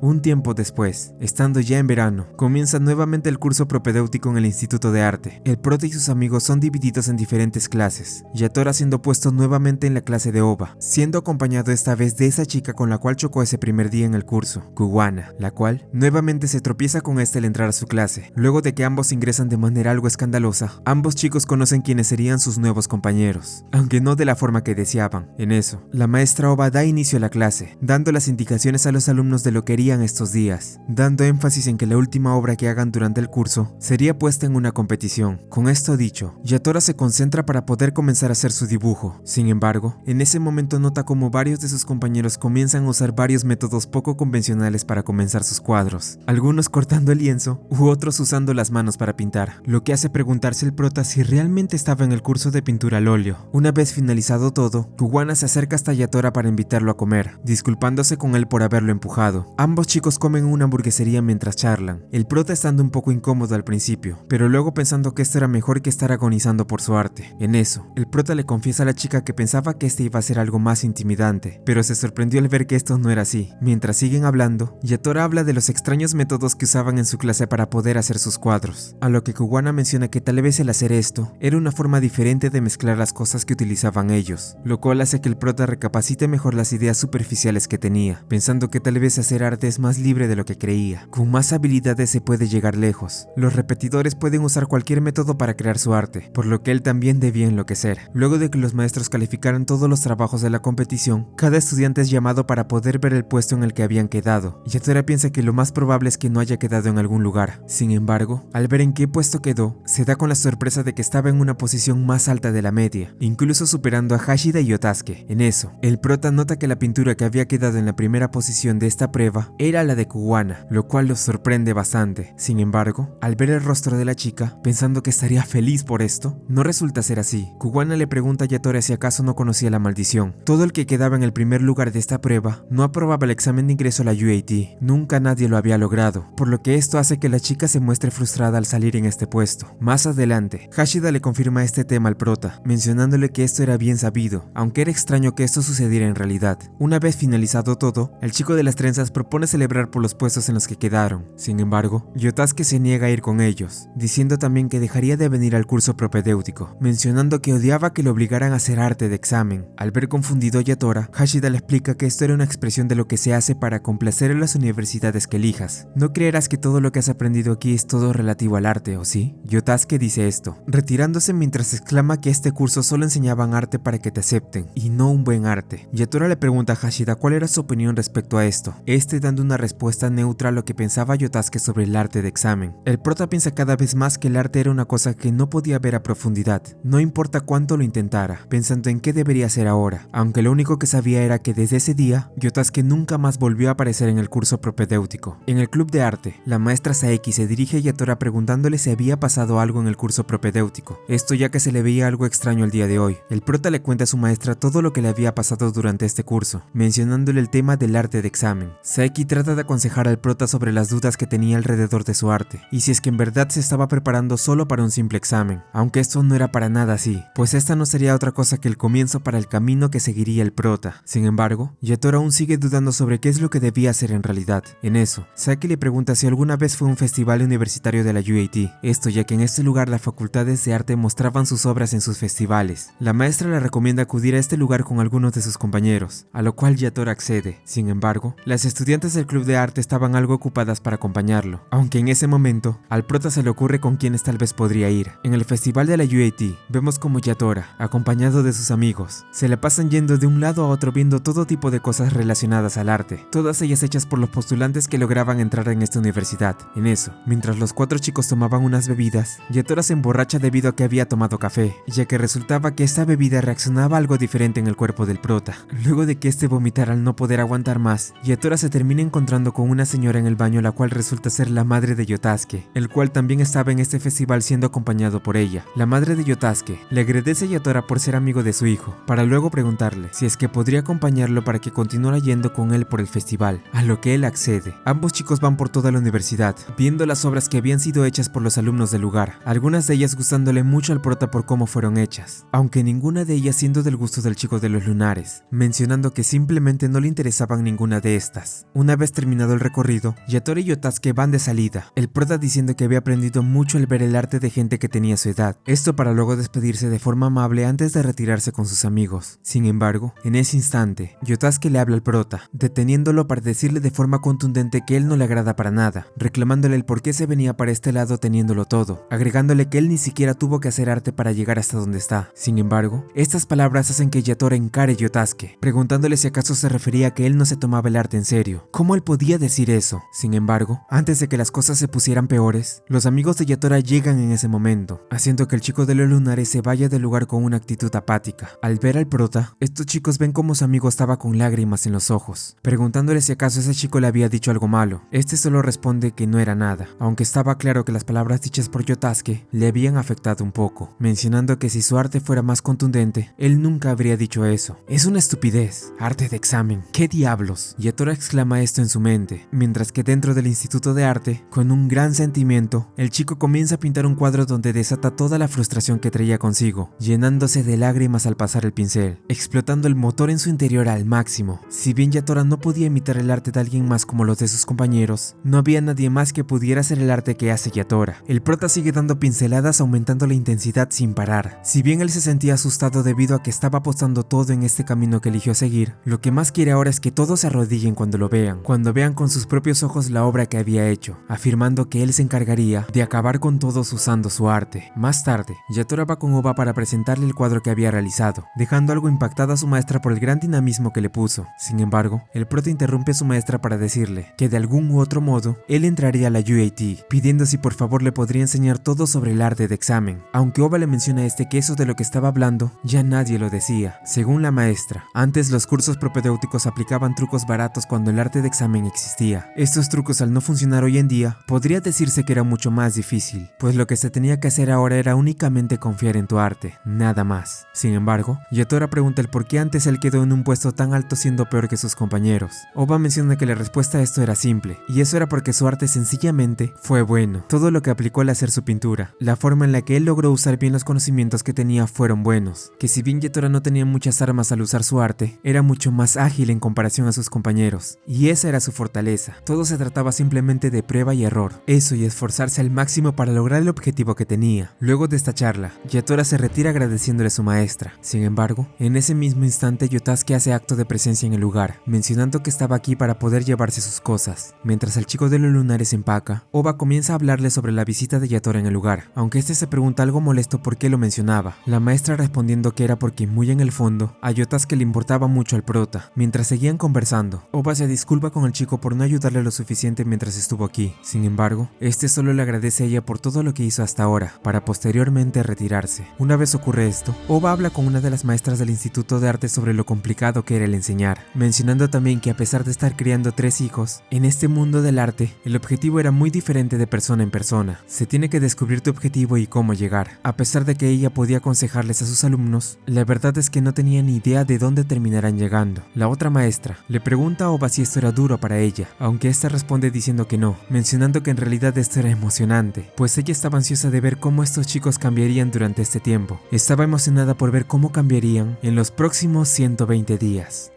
Un tiempo después, estando ya en verano, comienza nuevamente el curso propedéutico en el Instituto de Arte. El prota y sus amigos son divididos en diferentes clases, Yatora siendo puesto nuevamente en la clase de Oba, siendo acompañado esta vez de esa chica con la cual chocó ese primer día en el curso, Kuwana, la cual nuevamente se tropieza con este al entrar a su clase. Luego de que ambos ingresan de manera algo escandalosa, ambos chicos conocen quiénes serían sus nuevos compañeros, aunque no de la forma que deseaban. En eso, la maestra Oba da inicio a la clase, dando las indicaciones a los alumnos de lo que harían estos días, dando énfasis en que la última obra que hagan durante el curso sería puesta en una competición. Con esto dicho, Yatora se concentra para poder comenzar a hacer su dibujo. Sin embargo, en ese momento nota como varios de sus compañeros comienzan a usar varios métodos poco convencionales para comenzar sus cuadros, algunos cortando el lienzo u otros usando las manos para pintar, lo que hace preguntarse el prota si realmente estaba en el curso de pintura al óleo. Una vez finalizado todo, Kuwana se acerca hasta Yatora para invitarlo a comer, disculpándose con él por haberlo empujado. enojado. Ambos chicos comen en una hamburguesería mientras charlan, el prota estando un poco incómodo al principio, pero luego pensando que esto era mejor que estar agonizando por su arte. En eso, el prota le confiesa a la chica que pensaba que este iba a ser algo más intimidante, pero se sorprendió al ver que esto no era así. Mientras siguen hablando, Yatora habla de los extraños métodos que usaban en su clase para poder hacer sus cuadros, a lo que Kuwana menciona que tal vez el hacer esto era una forma diferente de mezclar las cosas que utilizaban ellos, lo cual hace que el prota recapacite mejor las ideas superficiales que tenía, pensando que tal vez hacer arte es más libre de lo que creía. Con más habilidades se puede llegar lejos. Los repetidores pueden usar cualquier método para crear su arte, por lo que él también debía enloquecer. Luego de que los maestros calificaran todos los trabajos de la competición, cada estudiante es llamado para poder ver el puesto en el que habían quedado. Yatora piensa que lo más probable es que no haya quedado en algún lugar. Sin embargo, al ver en qué puesto quedó, se da con la sorpresa de que estaba en una posición más alta de la media, incluso superando a Hashida y Yotasuke. En eso, el prota nota que la pintura que había quedado en la primera posición de esta prueba era la de Kuwana, lo cual lo sorprende bastante. Sin embargo, al ver el rostro de la chica, pensando que estaría feliz por esto, no resulta ser así. Kuwana le pregunta a Yatora si acaso no conocía la maldición. Todo el que quedaba en el primer lugar de esta prueba no aprobaba el examen de ingreso a la UAT. Nunca nadie lo había logrado, por lo que esto hace que la chica se muestre frustrada al salir en este puesto. Más adelante, Hashida le confirma este tema al prota, mencionándole que esto era bien sabido, aunque era extraño que esto sucediera en realidad. Una vez finalizado todo, el chico de las trenzas propone celebrar por los puestos en los que quedaron. Sin embargo, Yotasuke se niega a ir con ellos, diciendo también que dejaría de venir al curso propedéutico, mencionando que odiaba que lo obligaran a hacer arte de examen. Al ver confundido a Yatora, Hashida le explica que esto era una expresión de lo que se hace para complacer a las universidades que elijas. No creerás que todo lo que has aprendido aquí es todo relativo al arte, ¿o sí? Yotasuke dice esto, retirándose mientras exclama que este curso solo enseñaban arte para que te acepten, y no un buen arte. Yatora le pregunta a Hashida cuál era su opinión respecto a esto, dando una respuesta neutra a lo que pensaba Yotasuke sobre el arte de examen. El prota piensa cada vez más que el arte era una cosa que no podía ver a profundidad, no importa cuánto lo intentara, pensando en qué debería hacer ahora, aunque lo único que sabía era que desde ese día, Yotasuke nunca más volvió a aparecer en el curso propedéutico. En el club de arte, la maestra Saeki se dirige a Yatora preguntándole si había pasado algo en el curso propedéutico, esto ya que se le veía algo extraño el día de hoy. El prota le cuenta a su maestra todo lo que le había pasado durante este curso, mencionándole el tema del arte de examen. Saeki trata de aconsejar al prota sobre las dudas que tenía alrededor de su arte, y si es que en verdad se estaba preparando solo para un simple examen, aunque esto no era para nada así, pues esta no sería otra cosa que el comienzo para el camino que seguiría el prota. Sin embargo, Yatora aún sigue dudando sobre qué es lo que debía hacer en realidad. En eso, Saeki le pregunta si alguna vez fue a un festival universitario de la UAT, esto ya que en este lugar las facultades de arte mostraban sus obras en sus festivales. La maestra le recomienda acudir a este lugar con algunos de sus compañeros, a lo cual Yatora accede. Sin embargo, las estudiantes del club de arte estaban algo ocupadas para acompañarlo, aunque en ese momento, al prota se le ocurre con quienes tal vez podría ir. En el festival de la UAT, vemos como Yatora, acompañado de sus amigos, se la pasan yendo de un lado a otro viendo todo tipo de cosas relacionadas al arte, todas ellas hechas por los postulantes que lograban entrar en esta universidad. En eso, mientras los cuatro chicos tomaban unas bebidas, Yatora se emborracha debido a que había tomado café, ya que resultaba que esta bebida reaccionaba algo diferente en el cuerpo del prota. Luego de que este vomitara al no poder aguantar más, Yatora se termina encontrando con una señora en el baño, la cual resulta ser la madre de Yotasuke, el cual también estaba en este festival siendo acompañado por ella. La madre de Yotasuke le agradece a Yatora por ser amigo de su hijo, para luego preguntarle si es que podría acompañarlo para que continuara yendo con él por el festival, a lo que él accede. Ambos chicos van por toda la universidad, viendo las obras que habían sido hechas por los alumnos del lugar, algunas de ellas gustándole mucho al prota por cómo fueron hechas, aunque ninguna de ellas siendo del gusto del chico de los lunares, mencionando que simplemente no le interesaban ninguna de estas. Una vez terminado el recorrido, Yatora y Yotasuke van de salida, el prota diciendo que había aprendido mucho al ver el arte de gente que tenía su edad, esto para luego despedirse de forma amable antes de retirarse con sus amigos. Sin embargo, en ese instante, Yotasuke le habla al prota, deteniéndolo para decirle de forma contundente que él no le agrada para nada, reclamándole el por qué se venía para este lado teniéndolo todo, agregándole que él ni siquiera tuvo que hacer arte para llegar hasta donde está. Sin embargo, estas palabras hacen que Yatora encare a Yotasuke, preguntándole si acaso se refería a que él no se tomaba el arte en serio. ¿Cómo él podía decir eso? Sin embargo, antes de que las cosas se pusieran peores, los amigos de Yatora llegan en ese momento, haciendo que el chico de los lunares se vaya del lugar con una actitud apática. Al ver al prota, estos chicos ven como su amigo estaba con lágrimas en los ojos, preguntándole si acaso ese chico le había dicho algo malo. Este solo responde que no era nada, aunque estaba claro que las palabras dichas por Yotasuke le habían afectado un poco, mencionando que si su arte fuera más contundente, él nunca habría dicho eso. Es una estupidez. Arte de examen. ¿Qué diablos? Yatora Yatora exclama esto en su mente, mientras que dentro del Instituto de Arte, con un gran sentimiento, el chico comienza a pintar un cuadro donde desata toda la frustración que traía consigo, llenándose de lágrimas al pasar el pincel, explotando el motor en su interior al máximo. Si bien Yatora no podía imitar el arte de alguien más como los de sus compañeros, no había nadie más que pudiera hacer el arte que hace Yatora. El prota sigue dando pinceladas aumentando la intensidad sin parar. Si bien él se sentía asustado debido a que estaba apostando todo en este camino que eligió seguir, lo que más quiere ahora es que todos se arrodillen cuando lo vean, cuando vean con sus propios ojos la obra que había hecho, afirmando que él se encargaría de acabar con todos usando su arte. Más tarde, Yatora va con Oba para presentarle el cuadro que había realizado, dejando algo impactada a su maestra por el gran dinamismo que le puso. Sin embargo, el prota interrumpe a su maestra para decirle que de algún u otro modo, él entraría a la UAT, pidiendo si por favor le podría enseñar todo sobre el arte de examen. Aunque Oba le menciona a este que eso de lo que estaba hablando, ya nadie lo decía. Según la maestra, antes los cursos propedéuticos aplicaban trucos baratos cuando el arte de examen existía. Estos trucos al no funcionar hoy en día, podría decirse que era mucho más difícil, pues lo que se tenía que hacer ahora era únicamente confiar en tu arte, nada más. Sin embargo, Yatora pregunta el por qué antes él quedó en un puesto tan alto siendo peor que sus compañeros. Oba menciona que la respuesta a esto era simple, y eso era porque su arte sencillamente fue bueno. Todo lo que aplicó al hacer su pintura, la forma en la que él logró usar bien los conocimientos que tenía fueron buenos, que si bien Yatora no tenía muchas armas al usar su arte, era mucho más ágil en comparación a sus compañeros, y esa era su fortaleza. Todo se trataba simplemente de prueba y error, eso y esforzarse al máximo para lograr el objetivo que tenía. Luego de esta charla, Yatora se retira agradeciéndole a su maestra. Sin embargo, en ese mismo instante Yotasuke hace acto de presencia en el lugar, mencionando que estaba aquí para poder llevarse sus cosas. Mientras el chico de los lunares empaca, Oba comienza a hablarle sobre la visita de Yatora en el lugar, aunque este se pregunta algo molesto por qué lo mencionaba, la maestra respondiendo que era porque muy en el fondo, a Yotasuke le importaba mucho al prota. Mientras seguían conversando, Oba se disculpa con el chico por no ayudarle lo suficiente mientras estuvo aquí. Sin embargo, este solo le agradece a ella por todo lo que hizo hasta ahora, para posteriormente retirarse. Una vez ocurre esto, Oba habla con una de las maestras del Instituto de Arte sobre lo complicado que era el enseñar, mencionando también que a pesar de estar criando 3 hijos, en este mundo del arte, el objetivo era muy diferente de persona en persona. Se tiene que descubrir tu objetivo y cómo llegar. A pesar de que ella podía aconsejarles a sus alumnos, la verdad es que no tenía ni idea de dónde terminarán llegando. La otra maestra le pregunta a Oba si esto era duro para ella, aunque esta responde diciendo que no, mencionando que en realidad esto era emocionante, pues ella estaba ansiosa de ver cómo estos chicos cambiarían durante este tiempo. Estaba emocionada por ver cómo cambiarían en los próximos 120 días.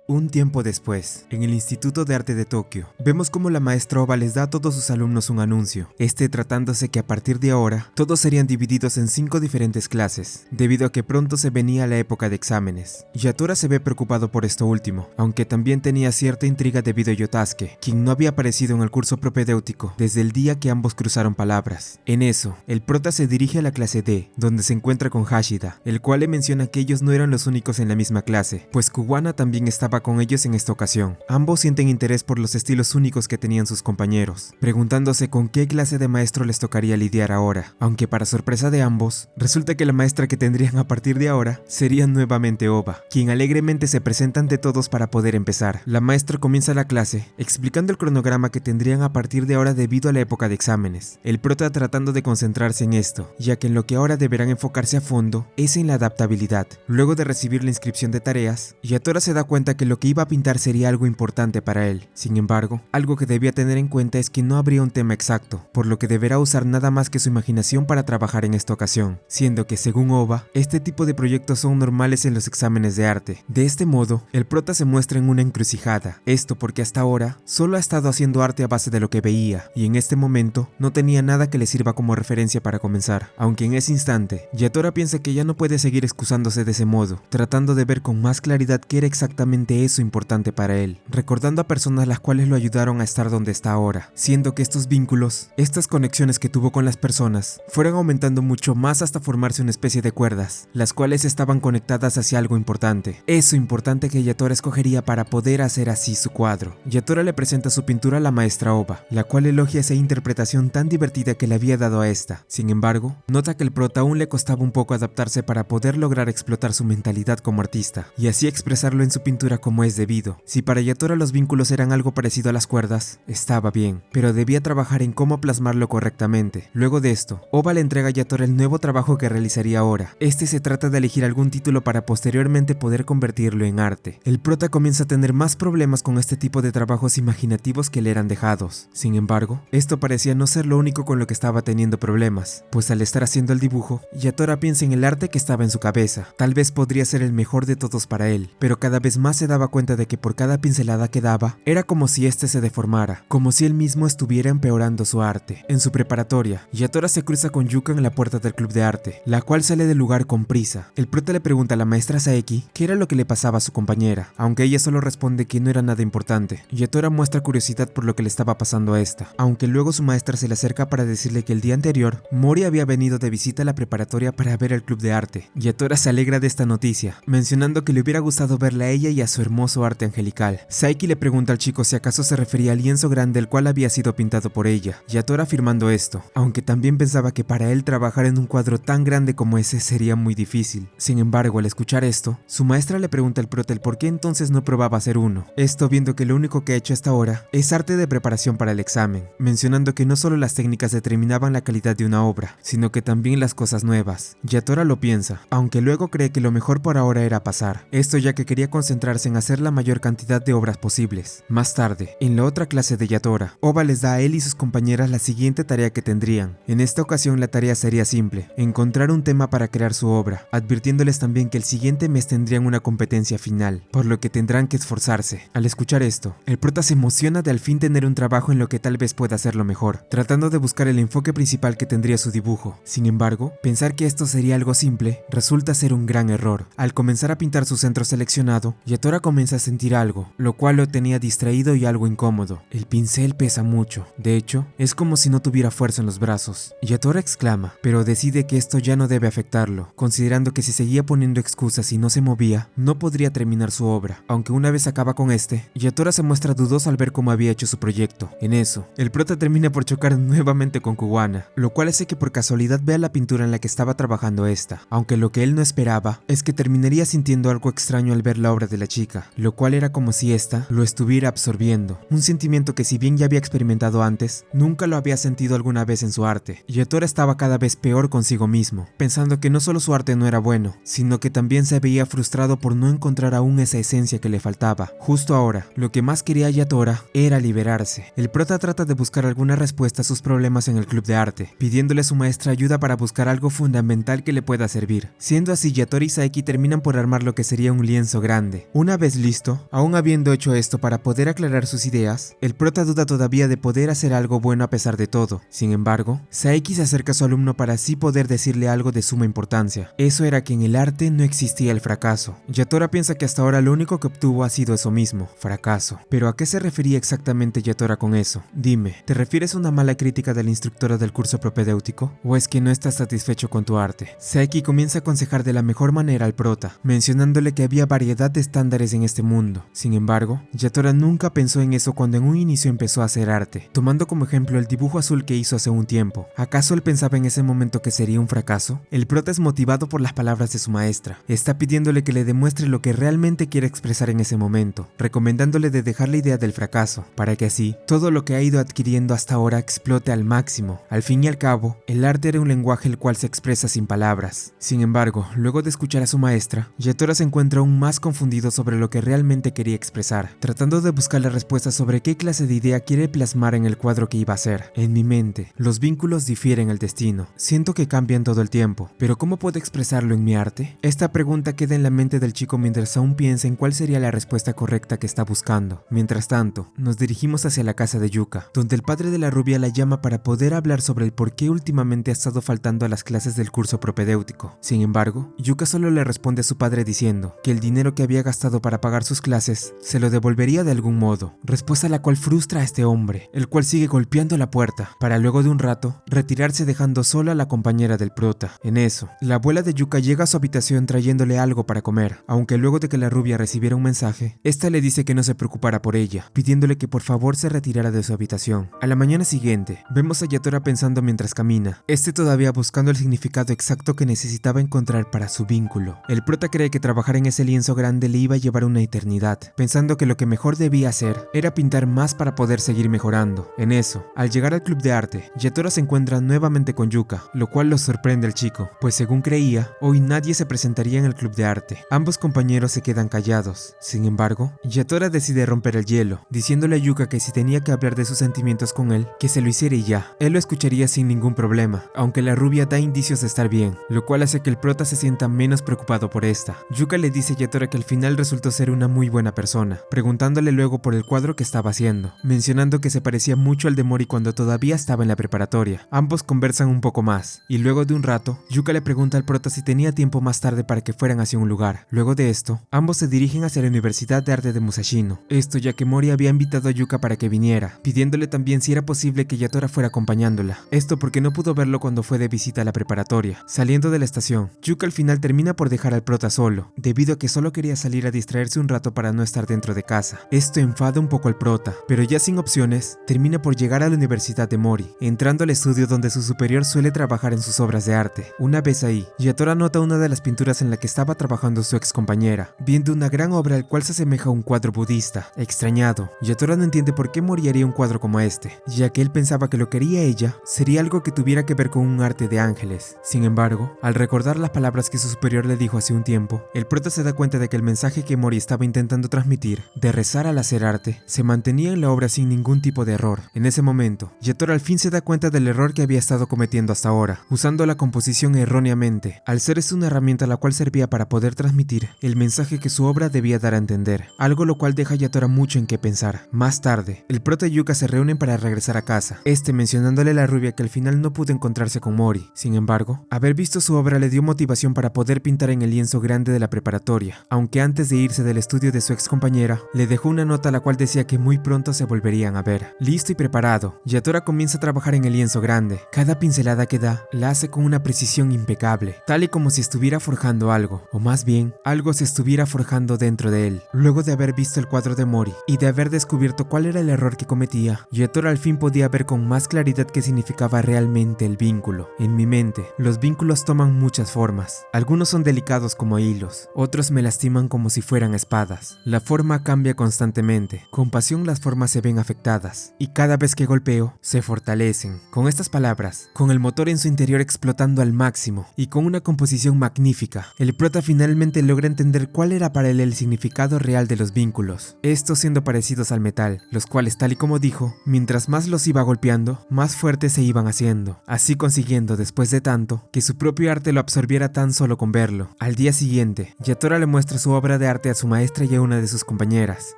Un tiempo después, en el Instituto de Arte de Tokio, vemos como la maestra Oba les da a todos sus alumnos un anuncio, tratándose que a partir de ahora, todos serían divididos en 5 diferentes clases, debido a que pronto se venía la época de exámenes. Yatora se ve preocupado por esto último, aunque también tenía cierta intriga debido a Yotasuke, quien no había aparecido en el curso propedéutico desde el día que ambos cruzaron palabras. En eso, el prota se dirige a la clase D, donde se encuentra con Hashida, el cual le menciona que ellos no eran los únicos en la misma clase, pues Kuwana también estaba con ellos en esta ocasión. Ambos sienten interés por los estilos únicos que tenían sus compañeros, preguntándose con qué clase de maestro les tocaría lidiar ahora, aunque para sorpresa de ambos, resulta que la maestra que tendrían a partir de ahora sería nuevamente Oba, quien alegremente se presenta ante todos para poder empezar. La maestra comienza la clase explicando el cronograma que tendrían a partir de ahora debido a la época de exámenes, el prota tratando de concentrarse en esto, ya que en lo que ahora deberán enfocarse a fondo es en la adaptabilidad. Luego de recibir la inscripción de tareas, Yatora se da cuenta que lo que iba a pintar sería algo importante para él. Sin embargo, algo que debía tener en cuenta es que no habría un tema exacto, por lo que deberá usar nada más que su imaginación para trabajar en esta ocasión, siendo que según Oba, este tipo de proyectos son normales en los exámenes de arte. De este modo, el prota se muestra en una encrucijada, esto porque hasta ahora solo ha estado haciendo arte a base de lo que veía, y en este momento no tenía nada que le sirva como referencia para comenzar, aunque en ese instante, Yatora piensa que ya no puede seguir excusándose de ese modo, tratando de ver con más claridad qué era exactamente eso importante para él, recordando a personas las cuales lo ayudaron a estar donde está ahora, siendo que estos vínculos, estas conexiones que tuvo con las personas, fueron aumentando mucho más hasta formarse una especie de cuerdas, las cuales estaban conectadas hacia algo importante, eso importante que Yatora escogería para poder hacer así su cuadro. Yatora le presenta su pintura a la maestra Oba, la cual elogia esa interpretación tan divertida que le había dado a esta. Sin embargo, nota que el prota aún le costaba un poco adaptarse para poder lograr explotar su mentalidad como artista, y así expresarlo en su pintura como es debido. Si para Yatora los vínculos eran algo parecido a las cuerdas, estaba bien, pero debía trabajar en cómo plasmarlo correctamente. Luego de esto, Ova le entrega a Yatora el nuevo trabajo que realizaría ahora. Este se trata de elegir algún título para posteriormente poder convertirlo en arte. El prota comienza a tener más problemas con este tipo de trabajos imaginativos que le eran dejados. Sin embargo, esto parecía no ser lo único con lo que estaba teniendo problemas, pues al estar haciendo el dibujo, Yatora piensa en el arte que estaba en su cabeza. Tal vez podría ser el mejor de todos para él, pero cada vez más se daba cuenta de que por cada pincelada que daba, era como si este se deformara, como si él mismo estuviera empeorando su arte. En su preparatoria, Yatora se cruza con Yuka en la puerta del club de arte, la cual sale del lugar con prisa. El prota le pregunta a la maestra Saeki qué era lo que le pasaba a su compañera, aunque ella solo responde que no era nada importante. Yatora muestra curiosidad por lo que le estaba pasando a esta, aunque luego su maestra se le acerca para decirle que el día anterior, Mori había venido de visita a la preparatoria para ver el club de arte. Yatora se alegra de esta noticia, mencionando que le hubiera gustado verla a ella y a su hermoso arte angelical. Saeki le pregunta al chico si acaso se refería al lienzo grande el cual había sido pintado por ella, Yatora afirmando esto, aunque también pensaba que para él trabajar en un cuadro tan grande como ese sería muy difícil. Sin embargo, al escuchar esto, su maestra le pregunta al prota el por qué entonces no probaba hacer uno, esto viendo que lo único que ha hecho hasta ahora es arte de preparación para el examen, mencionando que no solo las técnicas determinaban la calidad de una obra, sino que también las cosas nuevas. Yatora lo piensa, aunque luego cree que lo mejor por ahora era pasar, esto ya que quería concentrarse en hacer la mayor cantidad de obras posibles. Más tarde, en la otra clase de Yatora, Ova les da a él y sus compañeras la siguiente tarea que tendrían. En esta ocasión la tarea sería simple, encontrar un tema para crear su obra, advirtiéndoles también que el siguiente mes tendrían una competencia final, por lo que tendrán que esforzarse. Al escuchar esto, el prota se emociona de al fin tener un trabajo en lo que tal vez pueda hacerlo mejor, tratando de buscar el enfoque principal que tendría su dibujo. Sin embargo, pensar que esto sería algo simple resulta ser un gran error. Al comenzar a pintar su centro seleccionado, Yatora comienza a sentir algo, lo cual lo tenía distraído y algo incómodo. El pincel pesa mucho, de hecho, es como si no tuviera fuerza en los brazos. Yatora exclama, pero decide que esto ya no debe afectarlo, considerando que si seguía poniendo excusas y no se movía, no podría terminar su obra. Aunque una vez acaba con este, Yatora se muestra dudoso al ver cómo había hecho su proyecto. En eso, el prota termina por chocar nuevamente con Kuwana, lo cual hace que por casualidad vea la pintura en la que estaba trabajando esta, aunque lo que él no esperaba es que terminaría sintiendo algo extraño al ver la obra de la chica, lo cual era como si esta lo estuviera absorbiendo, un sentimiento que si bien ya había experimentado antes, nunca lo había sentido alguna vez en su arte. Yatora estaba cada vez peor consigo mismo, pensando que no solo su arte no era bueno, sino que también se veía frustrado por no encontrar aún esa esencia que le faltaba. Justo ahora, lo que más quería Yatora era liberarse. El prota trata de buscar alguna respuesta a sus problemas en el club de arte, pidiéndole a su maestra ayuda para buscar algo fundamental que le pueda servir. Siendo así, Yatora y Saeki terminan por armar lo que sería un lienzo grande. Una vez listo, aún habiendo hecho esto para poder aclarar sus ideas, el prota duda todavía de poder hacer algo bueno a pesar de todo. Sin embargo, Saeki se acerca a su alumno para así poder decirle algo de suma importancia. Eso era que en el arte no existía el fracaso. Yatora piensa que hasta ahora lo único que obtuvo ha sido eso mismo, fracaso. Pero ¿a qué se refería exactamente Yatora con eso? Dime, ¿te refieres a una mala crítica de la instructora del curso propedéutico? ¿O es que no estás satisfecho con tu arte? Saeki comienza a aconsejar de la mejor manera al prota, mencionándole que había variedad de estándares en este mundo. Sin embargo, Yatora nunca pensó en eso cuando en un inicio empezó a hacer arte, tomando como ejemplo el dibujo azul que hizo hace un tiempo. ¿Acaso él pensaba en ese momento que sería un fracaso? El prota es motivado por las palabras de su maestra. Está pidiéndole que le demuestre lo que realmente quiere expresar en ese momento, recomendándole de dejar la idea del fracaso, para que así, todo lo que ha ido adquiriendo hasta ahora explote al máximo. Al fin y al cabo, el arte era un lenguaje el cual se expresa sin palabras. Sin embargo, luego de escuchar a su maestra, Yatora se encuentra aún más confundido sobre lo que realmente quería expresar, tratando de buscar la respuesta sobre qué clase de idea quiere plasmar en el cuadro que iba a hacer. En mi mente, los vínculos difieren el destino. Siento que cambian todo el tiempo, pero ¿cómo puedo expresarlo en mi arte? Esta pregunta queda en la mente del chico mientras aún piensa en cuál sería la respuesta correcta que está buscando. Mientras tanto, nos dirigimos hacia la casa de Yuka, donde el padre de la rubia la llama para poder hablar sobre el por qué últimamente ha estado faltando a las clases del curso propedéutico. Sin embargo, Yuka solo le responde a su padre diciendo que el dinero que había gastado para pagar sus clases se lo devolvería de algún modo, respuesta la cual frustra a este hombre, el cual sigue golpeando la puerta, para luego de un rato retirarse dejando sola a la compañera del prota. En eso, la abuela de Yuka llega a su habitación trayéndole algo para comer, aunque luego de que la rubia recibiera un mensaje, esta le dice que no se preocupara por ella, pidiéndole que por favor se retirara de su habitación. A la mañana siguiente, vemos a Yatora pensando mientras camina, todavía buscando el significado exacto que necesitaba encontrar para su vínculo. El prota cree que trabajar en ese lienzo grande le iba a llevar llevar una eternidad, pensando que lo que mejor debía hacer era pintar más para poder seguir mejorando. En eso, al llegar al club de arte, Yatora se encuentra nuevamente con Yuka, lo cual lo sorprende al chico, pues según creía, hoy nadie se presentaría en el club de arte. Ambos compañeros se quedan callados. Sin embargo, Yatora decide romper el hielo, diciéndole a Yuka que si tenía que hablar de sus sentimientos con él, que se lo hiciera y ya. Él lo escucharía sin ningún problema, aunque la rubia da indicios de estar bien, lo cual hace que el prota se sienta menos preocupado por esta. Yuka le dice a Yatora que al final resultó ser una muy buena persona, preguntándole luego por el cuadro que estaba haciendo, mencionando que se parecía mucho al de Mori cuando todavía estaba en la preparatoria. Ambos conversan un poco más, y luego de un rato, Yuka le pregunta al prota si tenía tiempo más tarde para que fueran hacia un lugar. Luego de esto, ambos se dirigen hacia la Universidad de Arte de Musashino, esto ya que Mori había invitado a Yuka para que viniera, pidiéndole también si era posible que Yatora fuera acompañándola, esto porque no pudo verlo cuando fue de visita a la preparatoria. Saliendo de la estación, Yuka al final termina por dejar al prota solo, debido a que solo quería salir a distraerse un rato para no estar dentro de casa. Esto enfada un poco al prota, pero ya sin opciones, termina por llegar a la Universidad de Mori, entrando al estudio donde su superior suele trabajar en sus obras de arte. Una vez ahí, Yatora nota una de las pinturas en la que estaba trabajando su ex compañera, viendo una gran obra al cual se asemeja a un cuadro budista. Extrañado, Yatora no entiende por qué Mori haría un cuadro como este, ya que él pensaba que lo que haría ella sería algo que tuviera que ver con un arte de ángeles. Sin embargo, al recordar las palabras que su superior le dijo hace un tiempo, el prota se da cuenta de que el mensaje que Mori estaba intentando transmitir, de rezar al hacer arte, se mantenía en la obra sin ningún tipo de error. En ese momento, Yatora al fin se da cuenta del error que había estado cometiendo hasta ahora, usando la composición erróneamente, al ser esta una herramienta la cual servía para poder transmitir el mensaje que su obra debía dar a entender, algo lo cual deja a Yatora mucho en qué pensar. Más tarde, el prota y Yuka se reúnen para regresar a casa, mencionándole a la rubia que al final no pudo encontrarse con Mori. Sin embargo, haber visto su obra le dio motivación para poder pintar en el lienzo grande de la preparatoria, aunque antes de irse del estudio de su ex compañera, le dejó una nota la cual decía que muy pronto se volverían a ver. Listo y preparado, Yatora comienza a trabajar en el lienzo grande. Cada pincelada que da, la hace con una precisión impecable, tal y como si estuviera forjando algo, o más bien, algo se estuviera forjando dentro de él. Luego de haber visto el cuadro de Mori, y de haber descubierto cuál era el error que cometía, Yatora al fin podía ver con más claridad qué significaba realmente el vínculo. En mi mente, los vínculos toman muchas formas. Algunos son delicados como hilos, otros me lastiman como si fueran espadas. La forma cambia constantemente, con pasión las formas se ven afectadas, y cada vez que golpeo, se fortalecen. Con estas palabras, con el motor en su interior explotando al máximo, y con una composición magnífica, el prota finalmente logra entender cuál era para él el significado real de los vínculos, estos siendo parecidos al metal, los cuales tal y como dijo, mientras más los iba golpeando, más fuertes se iban haciendo, así consiguiendo después de tanto, que su propio arte lo absorbiera tan solo con verlo. Al día siguiente, Yatora le muestra su obra de arte a su maestra y a una de sus compañeras,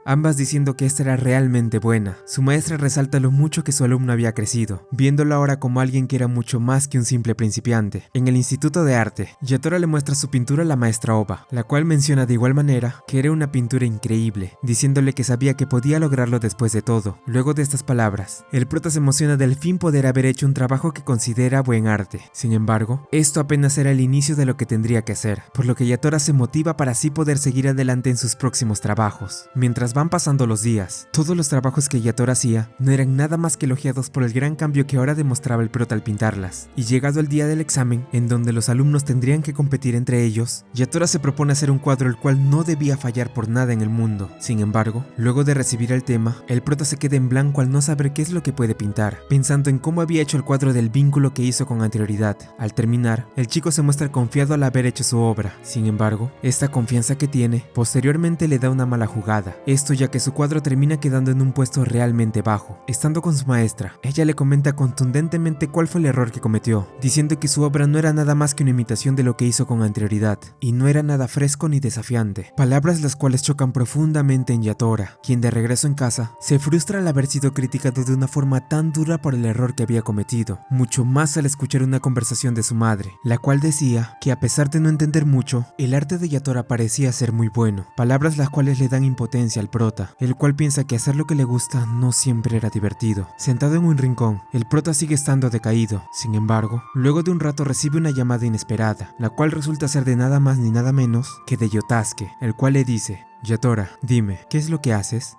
ambas diciendo que esta era realmente buena. Su maestra resalta lo mucho que su alumno había crecido, viéndolo ahora como alguien que era mucho más que un simple principiante. En el instituto de arte, Yatora le muestra su pintura a la maestra Oba, la cual menciona de igual manera que era una pintura increíble, diciéndole que sabía que podía lograrlo después de todo. Luego de estas palabras, el prota se emociona de al fin poder haber hecho un trabajo que considera buen arte. Sin embargo, esto apenas era el inicio de lo que tendría que hacer, por lo que Yatora se motiva para así poder seguir adelante en sus próximos trabajos. Mientras van pasando los días, todos los trabajos que Yatora hacía no eran nada más que elogiados por el gran cambio que ahora demostraba el prota al pintarlas. Y llegado el día del examen, en donde los alumnos tendrían que competir entre ellos, Yatora se propone hacer un cuadro el cual no debía fallar por nada en el mundo. Sin embargo, luego de recibir el tema, el prota se queda en blanco al no saber qué es lo que puede pintar, pensando en cómo había hecho el cuadro del vínculo que hizo con anterioridad. Al terminar, el chico se muestra confiado al haber hecho su obra. Sin embargo, esta confianza que tiene, posteriormente le da una mala jugada. Esto ya que su cuadro termina quedando en un puesto realmente bajo. Estando con su maestra, ella le comenta contundentemente cuál fue el error que cometió, diciendo que su obra no era nada más que una imitación de lo que hizo con anterioridad, y no era nada fresco ni desafiante. Palabras las cuales chocan profundamente en Yatora, quien de regreso en casa, se frustra al haber sido criticado de una forma tan dura por el error que había cometido, mucho más al escuchar una conversación de su madre, la cual decía que a pesar de no entender mucho, el arte de Yatora parecía ser muy bueno, palabras las cuales le dan impotencia al prota, el cual piensa que hacer lo que le gusta no siempre era divertido. Sentado en un rincón, el prota sigue estando decaído. Sin embargo, luego de un rato recibe una llamada inesperada, la cual resulta ser de nada más ni nada menos que de Yotasuke, el cual le dice: Yatora, dime, ¿qué es lo que haces?